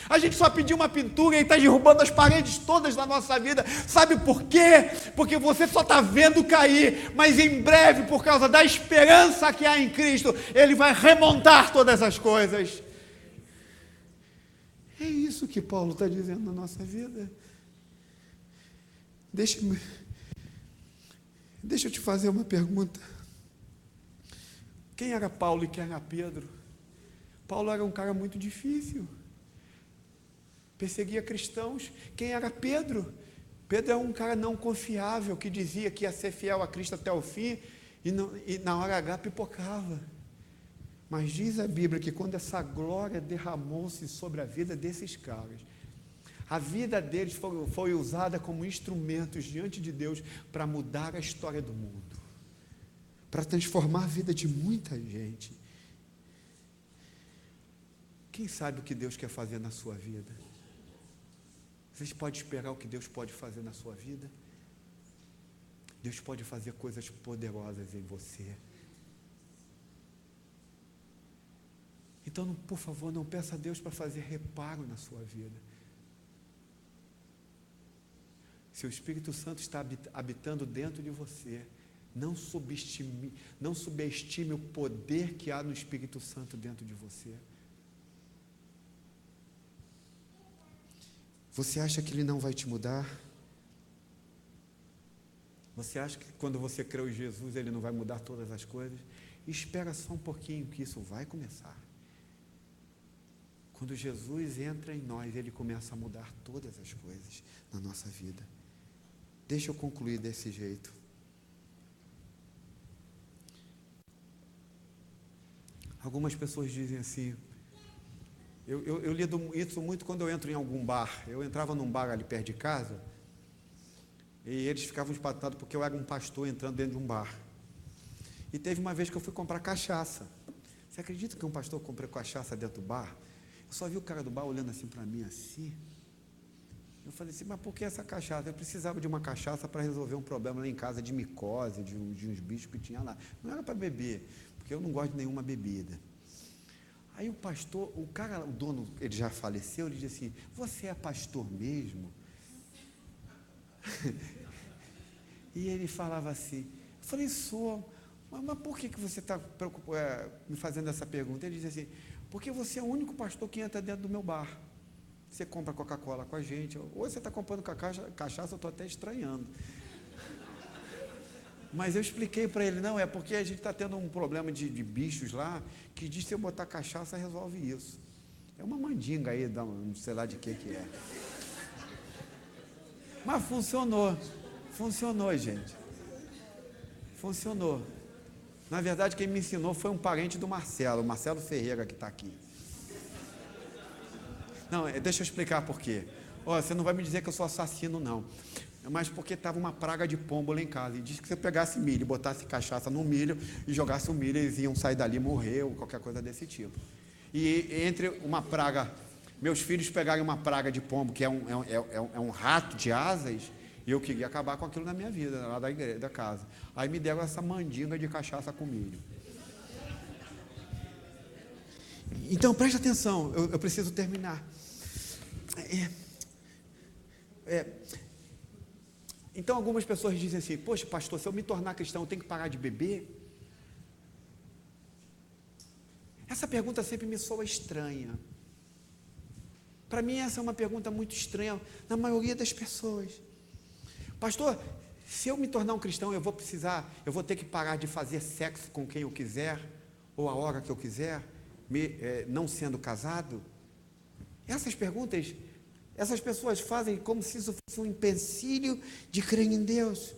A gente só pediu uma pintura e Ele está derrubando as paredes todas da nossa vida. Sabe por quê? Porque você só está vendo cair, mas em breve, por causa da esperança que há em Cristo, Ele vai remontar todas as coisas. É isso que Paulo está dizendo na nossa vida. Deixa eu te fazer uma pergunta. Quem era Paulo e quem era Pedro? Paulo era um cara muito difícil, perseguia cristãos. Quem era Pedro? Pedro é um cara não confiável, que dizia que ia ser fiel a Cristo até o fim, e na hora H pipocava. Mas diz a Bíblia que quando essa glória derramou-se sobre a vida desses caras, A vida deles foi usada como instrumentos diante de Deus para mudar a história do mundo, para transformar a vida de muita gente. Quem sabe o que Deus quer fazer na sua vida? Vocês podem esperar o que Deus pode fazer na sua vida? Deus pode fazer coisas poderosas em você. Então, por favor, não peça a Deus para fazer reparo na sua vida. Se o Espírito Santo está habitando dentro de você, não subestime o poder que há no Espírito Santo dentro de você. Você acha que ele não vai te mudar? Você acha que quando você creu em Jesus, ele não vai mudar todas as coisas? Espera só um pouquinho que isso vai começar. Quando Jesus entra em nós, ele começa a mudar todas as coisas na nossa vida. Deixa eu concluir desse jeito. Algumas pessoas dizem assim, eu lido isso muito quando eu entro em algum bar. Eu entrava num bar ali perto de casa, e eles ficavam espatados porque eu era um pastor entrando dentro de um bar. E teve uma vez que eu fui comprar cachaça. Você acredita que um pastor comprou cachaça dentro do bar? Eu só vi o cara do bar olhando assim para mim, assim. Eu falei assim, mas por que essa cachaça? Eu precisava de uma cachaça para resolver um problema lá em casa de micose, de uns bichos que tinha lá. Não era para beber, porque eu não gosto de nenhuma bebida. Aí o pastor, o dono, ele já faleceu, ele disse assim, você é pastor mesmo? E ele falava assim, eu falei, sou, mas por que você está me fazendo essa pergunta? Ele disse assim, porque você é o único pastor que entra dentro do meu bar. Você compra Coca-Cola com a gente, ou você está comprando cachaça, eu estou até estranhando. Mas eu expliquei para ele, não, é porque a gente está tendo um problema de bichos lá, que diz que se eu botar cachaça, resolve isso. É uma mandinga aí, não sei lá de que é. Mas funcionou, gente. Funcionou. Na verdade, quem me ensinou foi um parente do Marcelo, o Marcelo Ferreira, que está aqui. Não, deixa eu explicar por quê. Você não vai me dizer que eu sou assassino, não. Mas porque estava uma praga de pombo lá em casa. E disse que se eu pegasse milho, botasse cachaça no milho e jogasse o milho, eles iam sair dali e morrer, ou qualquer coisa desse tipo. E entre uma praga, meus filhos pegarem uma praga de pombo, que é um rato de asas, e eu queria acabar com aquilo na minha vida, lá da casa. Aí me deram essa mandinga de cachaça com milho. Então, preste atenção, eu preciso terminar. Então, algumas pessoas dizem assim, poxa, pastor, se eu me tornar cristão, eu tenho que parar de beber? Essa pergunta sempre me soa estranha. Para mim, essa é uma pergunta muito estranha na maioria das pessoas. Pastor, se eu me tornar um cristão, eu vou ter que parar de fazer sexo com quem eu quiser, ou a hora que eu quiser, não sendo casado? Essas perguntas, essas pessoas fazem como se isso fosse um empecilho de crer em Deus.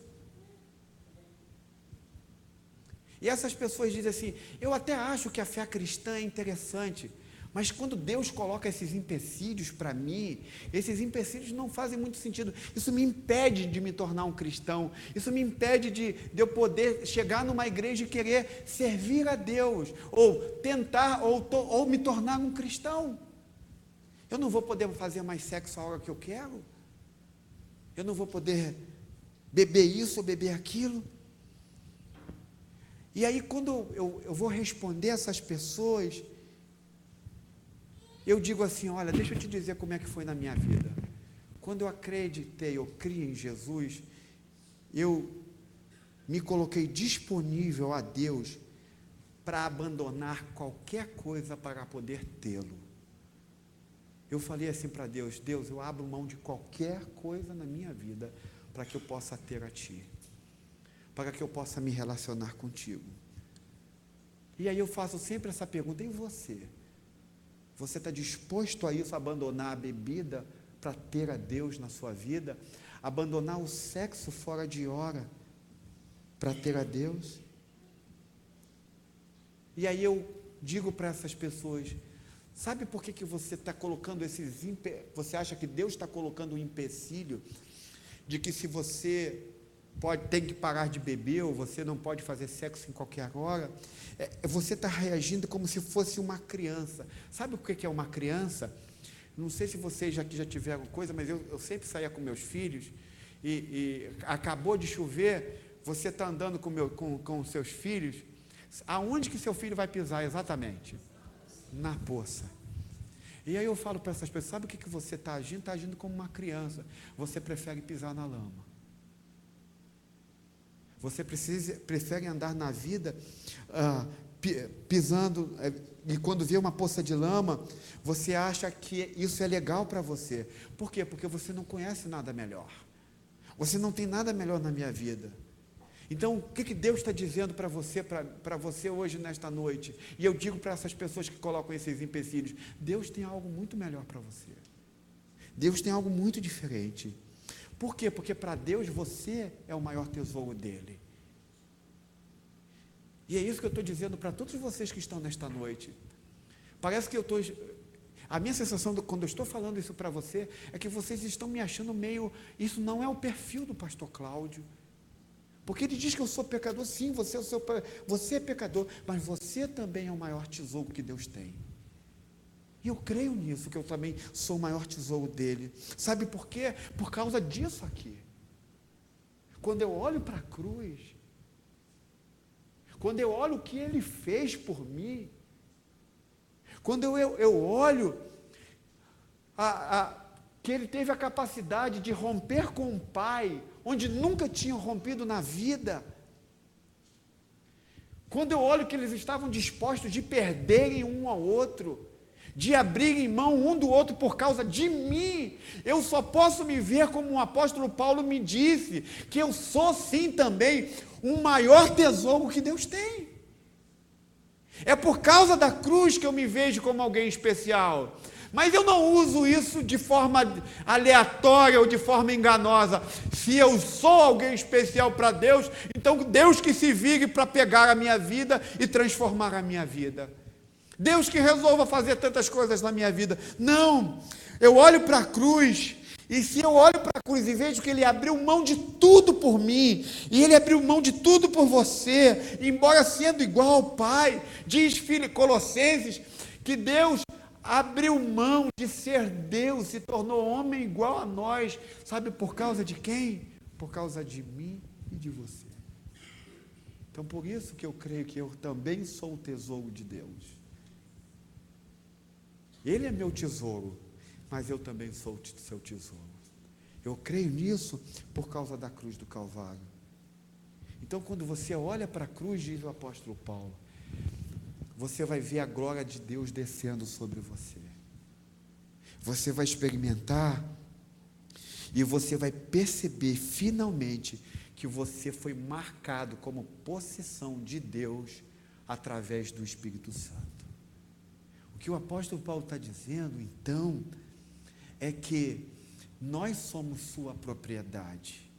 E essas pessoas dizem assim, eu até acho que a fé cristã é interessante, mas quando Deus coloca esses empecilhos para mim, esses empecilhos não fazem muito sentido. Isso me impede de me tornar um cristão. Isso me impede de eu poder chegar numa igreja e querer servir a Deus, ou tentar, ou me tornar um cristão. Eu não vou poder fazer mais sexo a hora que eu quero. Eu não vou poder beber isso ou beber aquilo. E aí, quando eu vou responder essas pessoas, eu digo assim, olha, deixa eu te dizer como é que foi na minha vida. Quando eu acreditei, eu criei em Jesus, eu me coloquei disponível a Deus para abandonar qualquer coisa para poder tê-lo. Eu falei assim para Deus, Deus, eu abro mão de qualquer coisa na minha vida para que eu possa ter a Ti, para que eu possa me relacionar contigo. E aí eu faço sempre essa pergunta, e você? Você está disposto a isso, a abandonar a bebida para ter a Deus na sua vida? Abandonar o sexo fora de hora para ter a Deus? E aí eu digo para essas pessoas, Sabe por que você está colocando você acha que Deus está colocando um empecilho de que se você tem que parar de beber, ou você não pode fazer sexo em qualquer hora? Você está reagindo como se fosse uma criança. Sabe o que é uma criança? Não sei se vocês já tiveram coisa, mas eu sempre saía com meus filhos, e acabou de chover, você está andando com os seus filhos, aonde que seu filho vai pisar exatamente? Na poça. E aí eu falo para essas pessoas, sabe o que você está agindo? Está agindo como uma criança. Você prefere pisar na lama. Você prefere andar na vida pisando, e quando vê uma poça de lama, você acha que isso é legal para você. Por quê? Porque você não conhece nada melhor. Você não tem nada melhor na minha vida. Então, o que Deus está dizendo para você hoje, nesta noite? E eu digo para essas pessoas que colocam esses empecilhos, Deus tem algo muito melhor para você. Deus tem algo muito diferente. Por quê? Porque para Deus você é o maior tesouro dele. E é isso que eu estou dizendo para todos vocês que estão nesta noite. Parece que a minha sensação quando eu estou falando isso para você, é que vocês estão me achando meio, isso não é o perfil do pastor Cláudio. Porque ele diz que eu sou pecador, sim, você é pecador, mas você também é o maior tesouro que Deus tem. E eu creio nisso, que eu também sou o maior tesouro dele. Sabe por quê? Por causa disso aqui. Quando eu olho para a cruz, quando eu olho o que ele fez por mim, quando eu olho que ele teve a capacidade de romper com um pai, onde nunca tinham rompido na vida, quando eu olho que eles estavam dispostos de perderem um ao outro, de abrirem mão um do outro por causa de mim, eu só posso me ver como o apóstolo Paulo me disse, que eu sou sim também o maior tesouro que Deus tem. É por causa da cruz que eu me vejo como alguém especial. Mas eu não uso isso de forma aleatória ou de forma enganosa. Se eu sou alguém especial para Deus, então Deus que se vire para pegar a minha vida e transformar a minha vida. Deus que resolva fazer tantas coisas na minha vida. Não, eu olho para a cruz, e se eu olho para a cruz e vejo que ele abriu mão de tudo por mim, e ele abriu mão de tudo por você, embora sendo igual ao Pai, diz Colossenses, que Deus abriu mão de ser Deus, se tornou homem igual a nós, sabe por causa de quem? Por causa de mim e de você. Então por isso que eu creio que eu também sou o tesouro de Deus. Ele é meu tesouro, mas eu também sou o seu tesouro. Eu creio nisso por causa da cruz do Calvário. Então quando você olha para a cruz, diz o apóstolo Paulo, você vai ver a glória de Deus descendo sobre você. Você vai experimentar e você vai perceber finalmente que você foi marcado como possessão de Deus através do Espírito Santo. O que o apóstolo Paulo está dizendo, então, é que nós somos sua propriedade.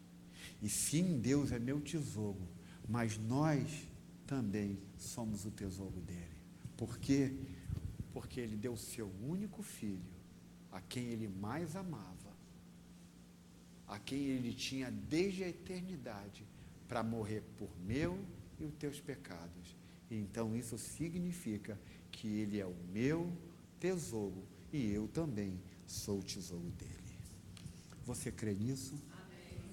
E sim, Deus é meu tesouro, mas nós também somos o tesouro dele. Por quê? Porque ele deu o seu único filho, a quem ele mais amava, a quem ele tinha desde a eternidade, para morrer por meu e os teus pecados. E então isso significa que ele é o meu tesouro e eu também sou o tesouro dele. Você crê nisso? Amém.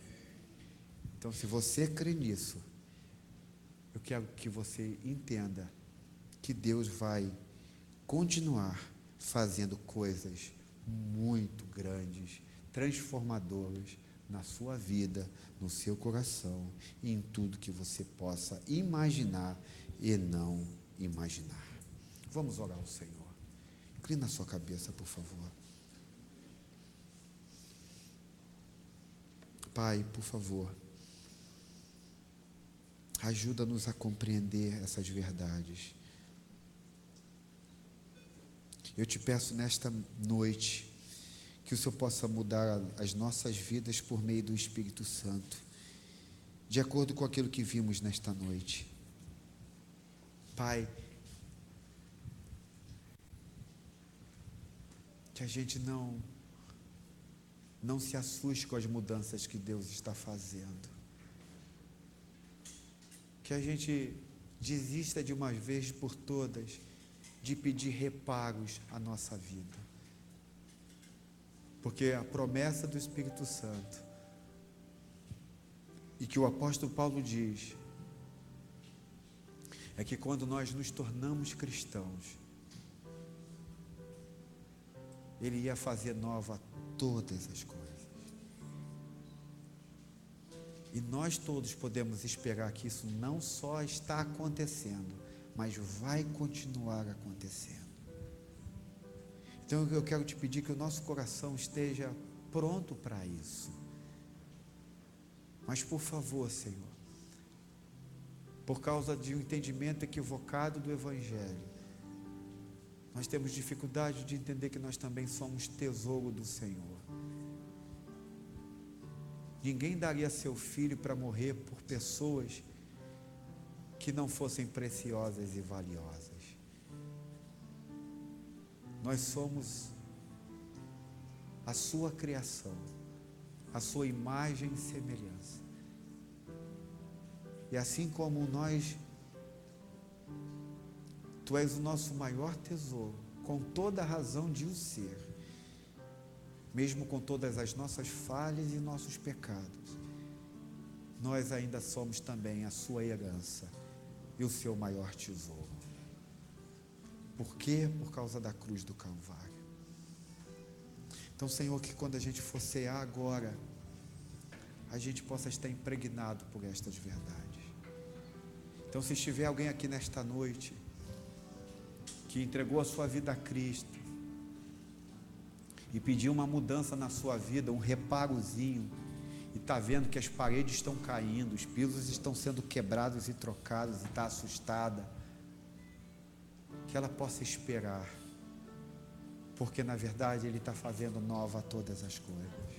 Então, se você crê nisso, eu quero que você entenda que Deus vai continuar fazendo coisas muito grandes, transformadoras na sua vida, no seu coração e em tudo que você possa imaginar e não imaginar. Vamos orar ao Senhor. Inclina a sua cabeça, por favor. Pai, por favor, ajuda-nos a compreender essas verdades. Eu te peço nesta noite que o Senhor possa mudar as nossas vidas por meio do Espírito Santo, de acordo com aquilo que vimos nesta noite. Pai, Que a gente não se assuste com as mudanças que Deus está fazendo. Que a gente desista de uma vez por todas de pedir reparos à nossa vida. Porque a promessa do Espírito Santo, e que o apóstolo Paulo diz, é que quando nós nos tornamos cristãos, Ele ia fazer nova todas as coisas. E nós todos podemos esperar que isso não só está acontecendo, mas vai continuar acontecendo. Então eu quero te pedir que o nosso coração esteja pronto para isso. Mas por favor, Senhor, por causa de um entendimento equivocado do Evangelho, nós temos dificuldade de entender que nós também somos tesouro do Senhor. Ninguém daria seu filho para morrer por pessoas que não fossem preciosas e valiosas. Nós somos a sua criação, a sua imagem e semelhança. E assim como Tu és o nosso maior tesouro, com toda a razão de o ser, mesmo com todas as nossas falhas e nossos pecados, nós ainda somos também a sua herança e o seu maior tesouro. Por quê? Por causa da cruz do Calvário. Então, Senhor, que quando a gente for cear agora, a gente possa estar impregnado por estas verdades. Então, se estiver alguém aqui nesta noite que entregou a sua vida a Cristo e pediu uma mudança na sua vida, um reparozinho, e está vendo que as paredes estão caindo, os pisos estão sendo quebrados e trocados, e está assustada, que ela possa esperar, porque na verdade Ele está fazendo nova todas as coisas,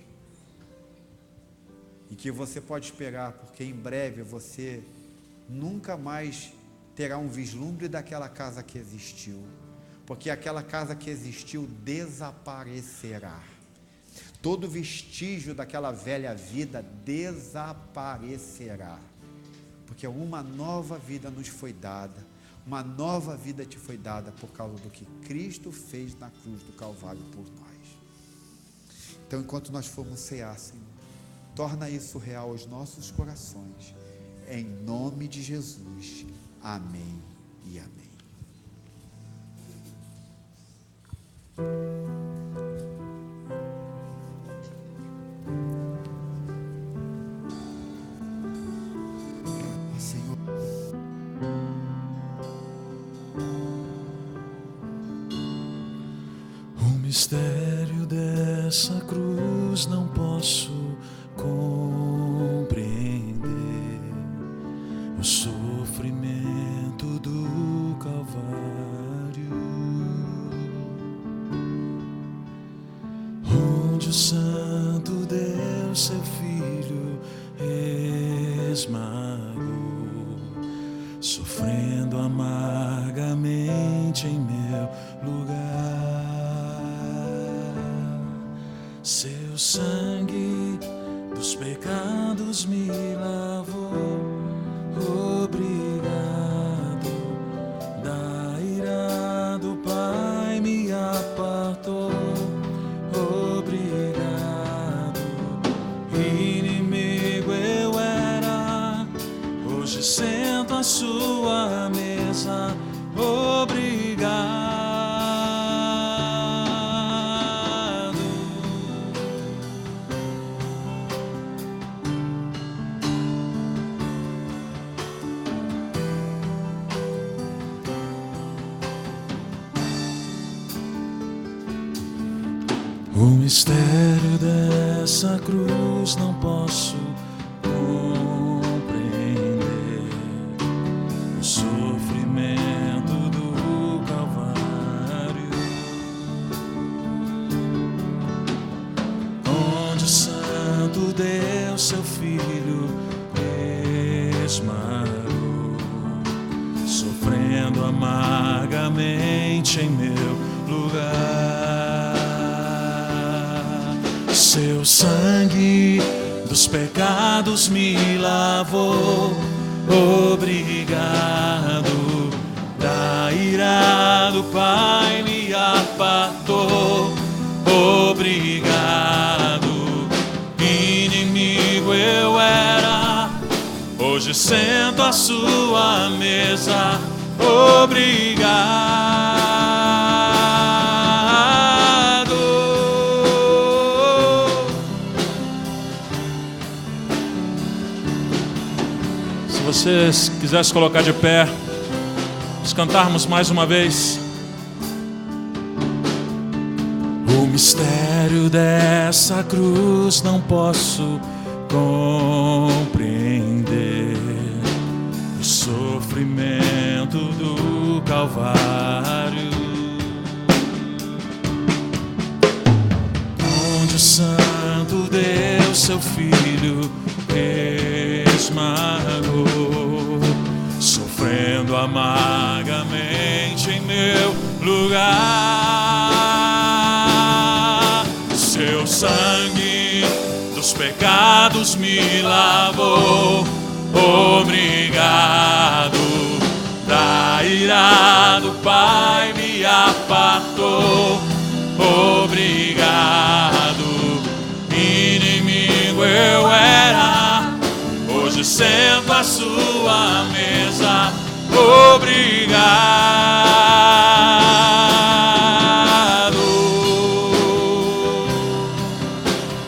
e que você pode esperar, porque em breve você nunca mais terá um vislumbre daquela casa que existiu, porque aquela casa que existiu desaparecerá. Todo vestígio daquela velha vida desaparecerá, porque uma nova vida nos foi dada, uma nova vida te foi dada por causa do que Cristo fez na cruz do Calvário por nós. Então, enquanto nós formos cear, Senhor, torna isso real aos nossos corações, em nome de Jesus. Amém e amém. Senhor, o mistério dessa cruz não posso compreender, o sofrimento do Calvário, onde o Santo Deus, seu Filho, esmagou, sofrendo amargamente em meu lugar. Seu sangue dos pecados me lavou. Obrigado, da ira do Pai me apartou. Obrigado, inimigo eu era, hoje sento à sua mesa. Obrigado. O mistério dessa cruz não posso compreender, o sofrimento do Calvário, onde o Santo Deus, seu Filho, esmagou, sofrendo amargamente em meu lugar. Seu sangue dos pecados me lavou. Obrigado. Da ira do Pai me apartou. Obrigado. Inimigo eu era, hoje sento à sua mesa. Obrigado. Se você quiser se colocar de pé, nós cantarmos mais uma vez. O mistério dessa cruz não posso compreender. O sofrimento do Calvário, onde o Santo Deus, seu Filho, esmagou, sofrendo amargamente em meu lugar. Seu sangue dos pecados me lavou. Obrigado. Da ira do Pai me apartou. Obrigado. Inimigo eu era, hoje sento à sua mesa. Obrigado.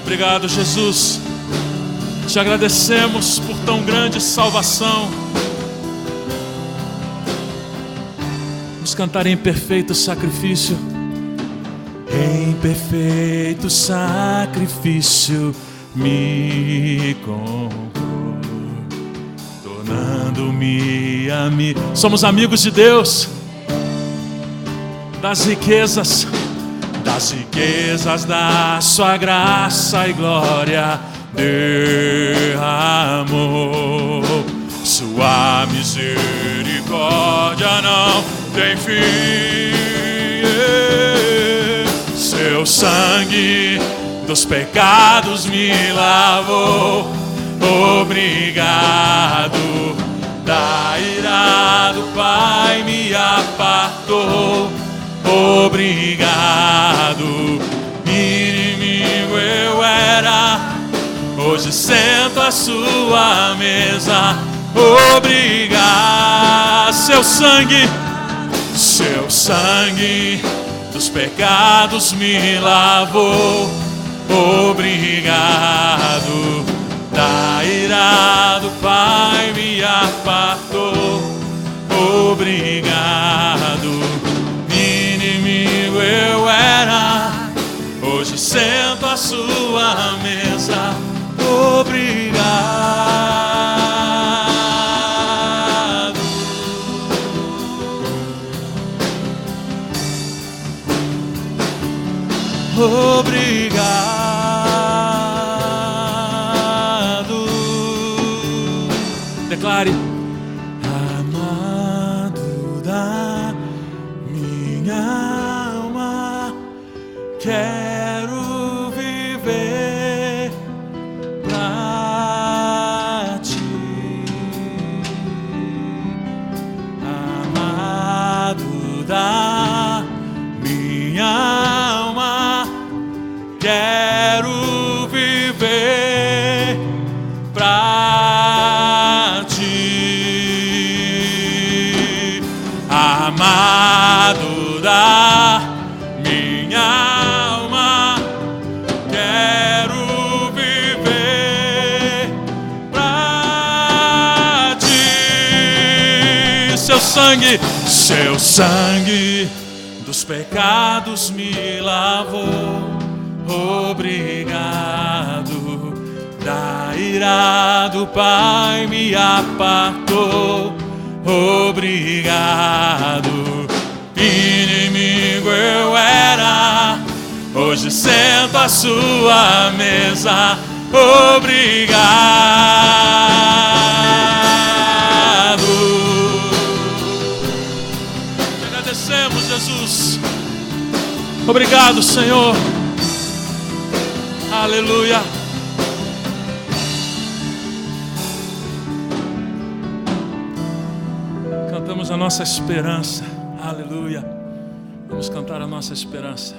Obrigado, Jesus. Te agradecemos por tão grande salvação. Vamos cantar em perfeito sacrifício. Em perfeito sacrifício me comprou, tornando-me amigo. Somos amigos de Deus. Das riquezas da sua graça e glória derramou. Sua misericórdia não tem fim. Seu sangue dos pecados me lavou. Obrigado. Da ira do Pai me apartou. Obrigado. Inimigo eu era, hoje sento à sua mesa. Obrigado. Seu sangue dos pecados me lavou. Obrigado. Da ira do Pai me apartou. Obrigado. Inimigo eu era, hoje sento à sua mesa. Obrigado. Obrigado. Declare: amado da minha alma, quero viver pra ti. Amado da minha alma, quero viver pra ti. Amado da minha alma, quero viver pra ti. Seu sangue dos pecados me lavou. Obrigado. Da ira do Pai me apartou. Obrigado. Inimigo eu era, hoje sento à sua mesa. Obrigado. Te agradecemos, Jesus. Obrigado, Senhor. Aleluia. Cantamos a nossa esperança. Aleluia. Vamos cantar a nossa esperança.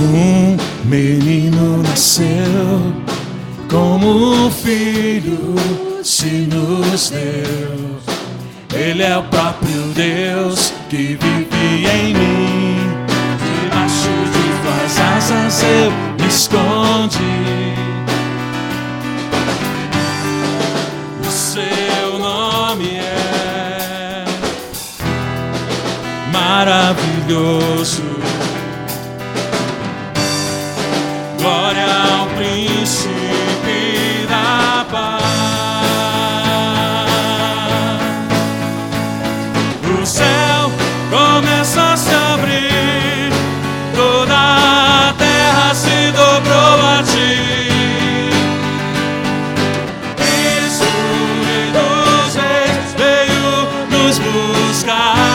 Um menino nasceu, como um filho se nos deu. Ele é o próprio Deus que vive em mim. Debaixo de tuas asas eu me escondi. O seu nome é maravilhoso. Glória ao príncipe da paz. O céu começa a se abrir, toda a terra se dobrou a ti. Cristo, Rei dos Reis, veio nos buscar.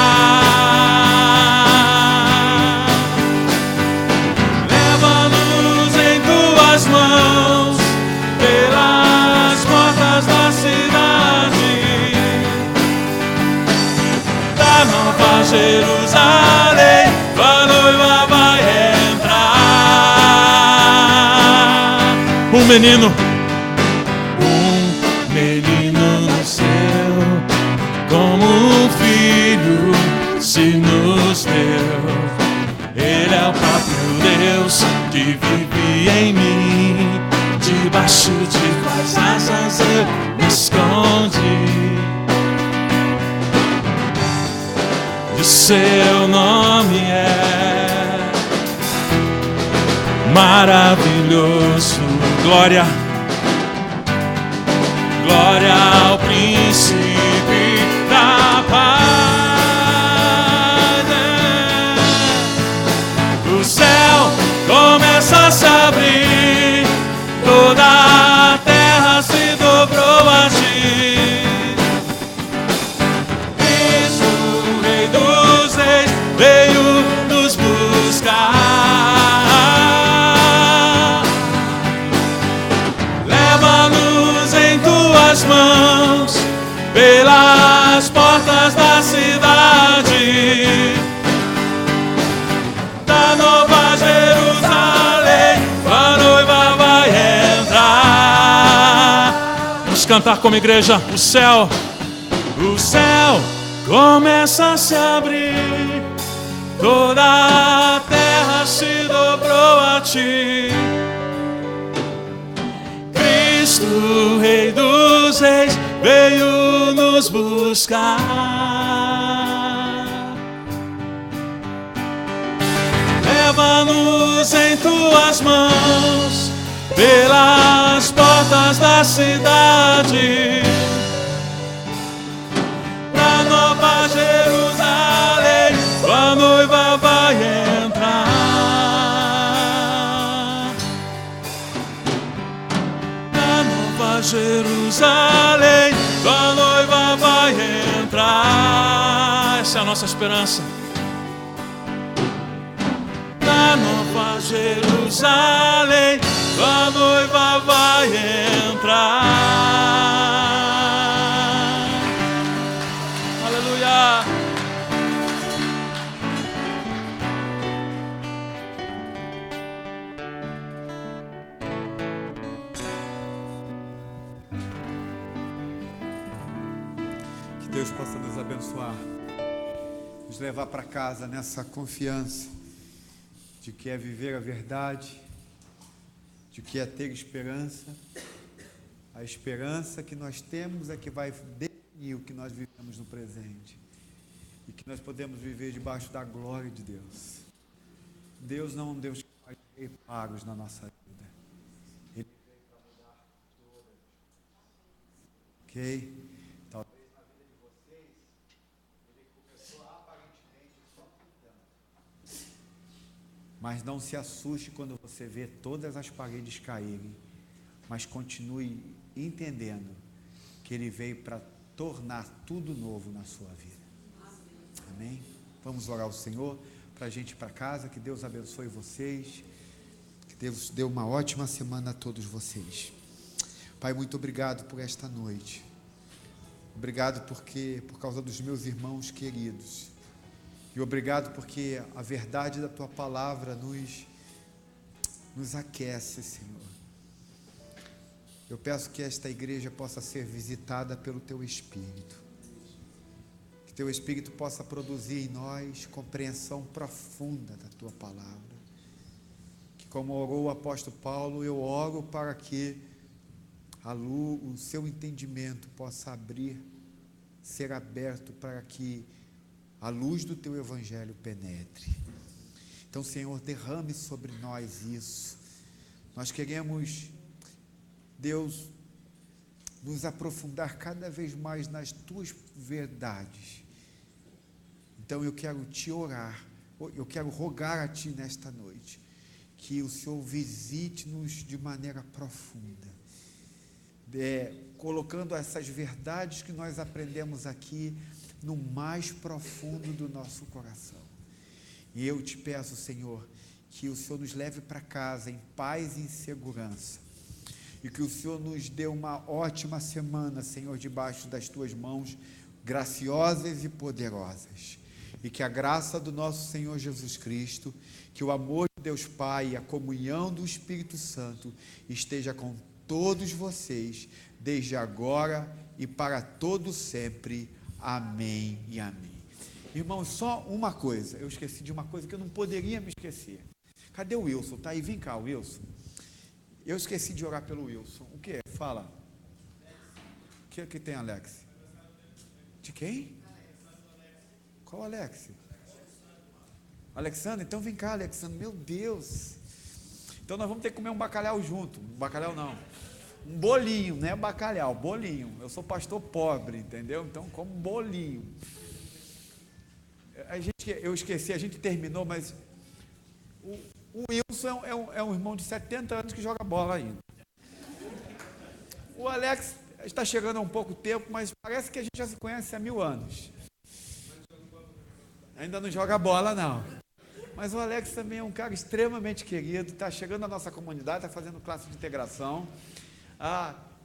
Mãos pelas portas da cidade da Nova Jerusalém, a noiva vai entrar. Um menino nasceu, como um filho se nos deu. Ele é o próprio Deus que vive em mim. Debaixo de tuas asas eu me escondi. E o seu nome é maravilhoso. glória. Glória ao príncipe da paz. O céu começa a se abrir, toda a terra se dobrou a ti. Cristo, Rei dos Reis, veio nos buscar. Leva-nos em tuas mãos pelas portas da cidade da Nova Jerusalém, a noiva vai entrar. Vamos cantar como igreja. O céu começa a se abrir, toda a terra se dobrou a ti. Cristo, Rei dos Reis, veio nos buscar. Leva-nos em tuas mãos pelas portas da cidade da Nova Jerusalém, a noiva vai entrar. Da Nova Jerusalém, a noiva vai entrar. essa é a nossa esperança. Da Nova Jerusalém, a noiva vai entrar. Aleluia. Que Deus possa nos abençoar, nos levar para casa nessa confiança de que é viver a verdade, de que é ter esperança. A esperança que nós temos é que vai definir o que nós vivemos no presente, e que nós podemos viver debaixo da glória de Deus. Deus não é um Deus que faz reparos na nossa vida. Ele veio para mudar todas. Ok? Talvez na vida de vocês, ele começou aparentemente só com Mas não se assuste quando você vê todas as paredes caírem, mas continue entendendo que Ele veio para tornar tudo novo na sua vida. Amém? Vamos orar ao Senhor para a gente ir para casa. Que Deus abençoe vocês, que Deus dê uma ótima semana a todos vocês. Pai, muito obrigado por esta noite. Obrigado por causa dos meus irmãos queridos. E obrigado porque a verdade da Tua palavra nos aquece, Senhor. Eu peço que esta igreja possa ser visitada pelo Teu Espírito. Que Teu Espírito possa produzir em nós compreensão profunda da Tua palavra. Que, como orou o apóstolo Paulo, eu oro para que o seu entendimento possa ser aberto para que a luz do Teu Evangelho penetre. Então, Senhor, derrame sobre nós isso. Nós queremos, Deus, nos aprofundar cada vez mais nas Tuas verdades. Então eu quero te orar, eu quero rogar a Ti nesta noite, que o Senhor visite-nos de maneira profunda, colocando essas verdades que nós aprendemos aqui no mais profundo do nosso coração. E eu te peço, Senhor, que o Senhor nos leve para casa em paz e em segurança, e que o Senhor nos dê uma ótima semana, Senhor, debaixo das Tuas mãos graciosas e poderosas, e que a graça do nosso Senhor Jesus Cristo, que o amor de Deus Pai e a comunhão do Espírito Santo esteja com todos vocês, desde agora e para todo sempre. Amém e amém. Irmãos, só uma coisa, eu esqueci de uma coisa que eu não poderia me esquecer. Cadê o Wilson? Tá aí, vem cá, Wilson. Eu esqueci de orar pelo Wilson. O que é? Fala. O que tem, Alex? De quem? Qual Alex? Alexandre? Então vem cá, Alexandre. Meu Deus. Então nós vamos ter que comer um bacalhau junto. Bacalhau não. Um bolinho, não é bacalhau, bolinho. Eu sou pastor pobre, entendeu? Então como bolinho. Eu esqueci, a gente terminou, mas o Wilson é um irmão de 70 anos que joga bola ainda. O Alex está chegando há um pouco tempo, mas parece que a gente já se conhece há 1000 anos. Ainda não joga bola, não. Mas o Alex também é um cara extremamente querido, está chegando à nossa comunidade, está fazendo classe de integração.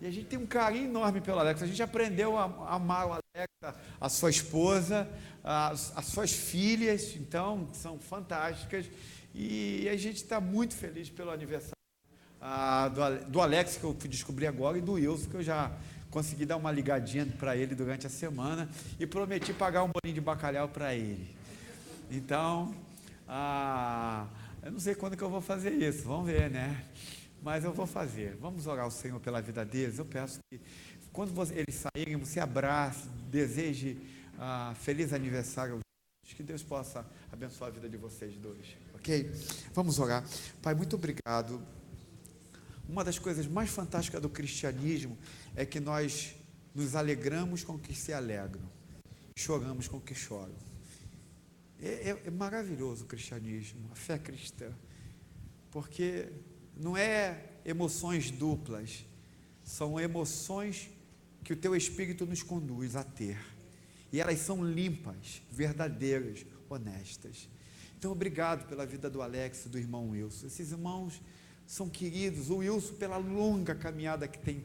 E a gente tem um carinho enorme pelo Alex. A gente aprendeu a amar o Alex, a sua esposa, as suas filhas, então, são fantásticas. E a gente está muito feliz pelo aniversário do Alex, que eu fui descobrir agora, e do Wilson, que eu já consegui dar uma ligadinha para ele durante a semana, e prometi pagar um bolinho de bacalhau para ele. Então, eu não sei quando que eu vou fazer isso, vamos ver, né? Mas eu vou fazer. Vamos orar ao Senhor pela vida deles. Eu peço que, quando eles saírem, você abrace, deseje feliz aniversário. Que Deus possa abençoar a vida de vocês dois, ok? Vamos orar. Pai, muito obrigado. Uma das coisas mais fantásticas do cristianismo é que nós nos alegramos com os que se alegram, choramos com os que choram. É maravilhoso o cristianismo, a fé cristã, porque não é emoções duplas, são emoções que o Teu Espírito nos conduz a ter, e elas são limpas, verdadeiras, honestas. Então, obrigado pela vida do Alex e do irmão Wilson. Esses irmãos são queridos. O Wilson, pela longa caminhada que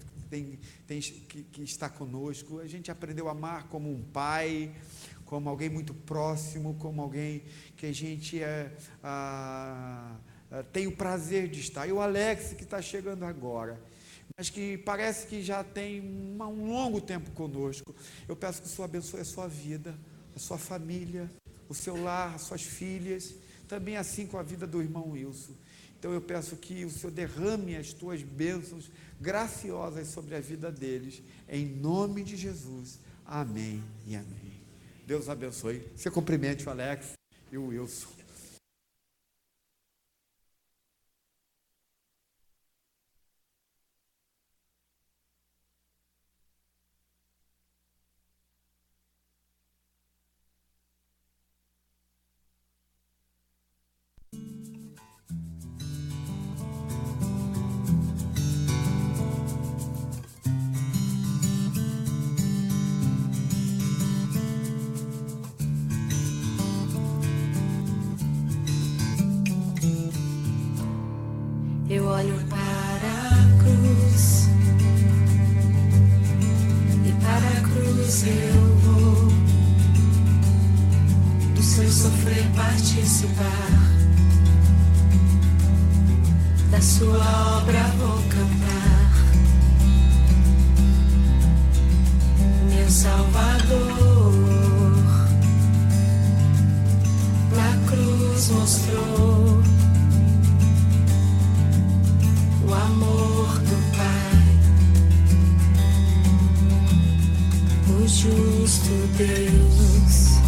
está conosco, a gente aprendeu a amar como um pai, como alguém muito próximo, como alguém que a gente tem o prazer de estar. E o Alex, que está chegando agora, mas que parece que já tem um longo tempo conosco, eu peço que o Senhor abençoe a sua vida, a sua família, o seu lar, as suas filhas, também assim com a vida do irmão Wilson. Então eu peço que o Senhor derrame as Tuas bênçãos graciosas sobre a vida deles, em nome de Jesus. Amém e amém. Deus abençoe. Você cumprimente o Alex e o Wilson. cruz eu vou, do seu sofrer participar, da sua obra vou cantar. Meu Salvador, na cruz mostrou o amor do Pai, o justo Deus.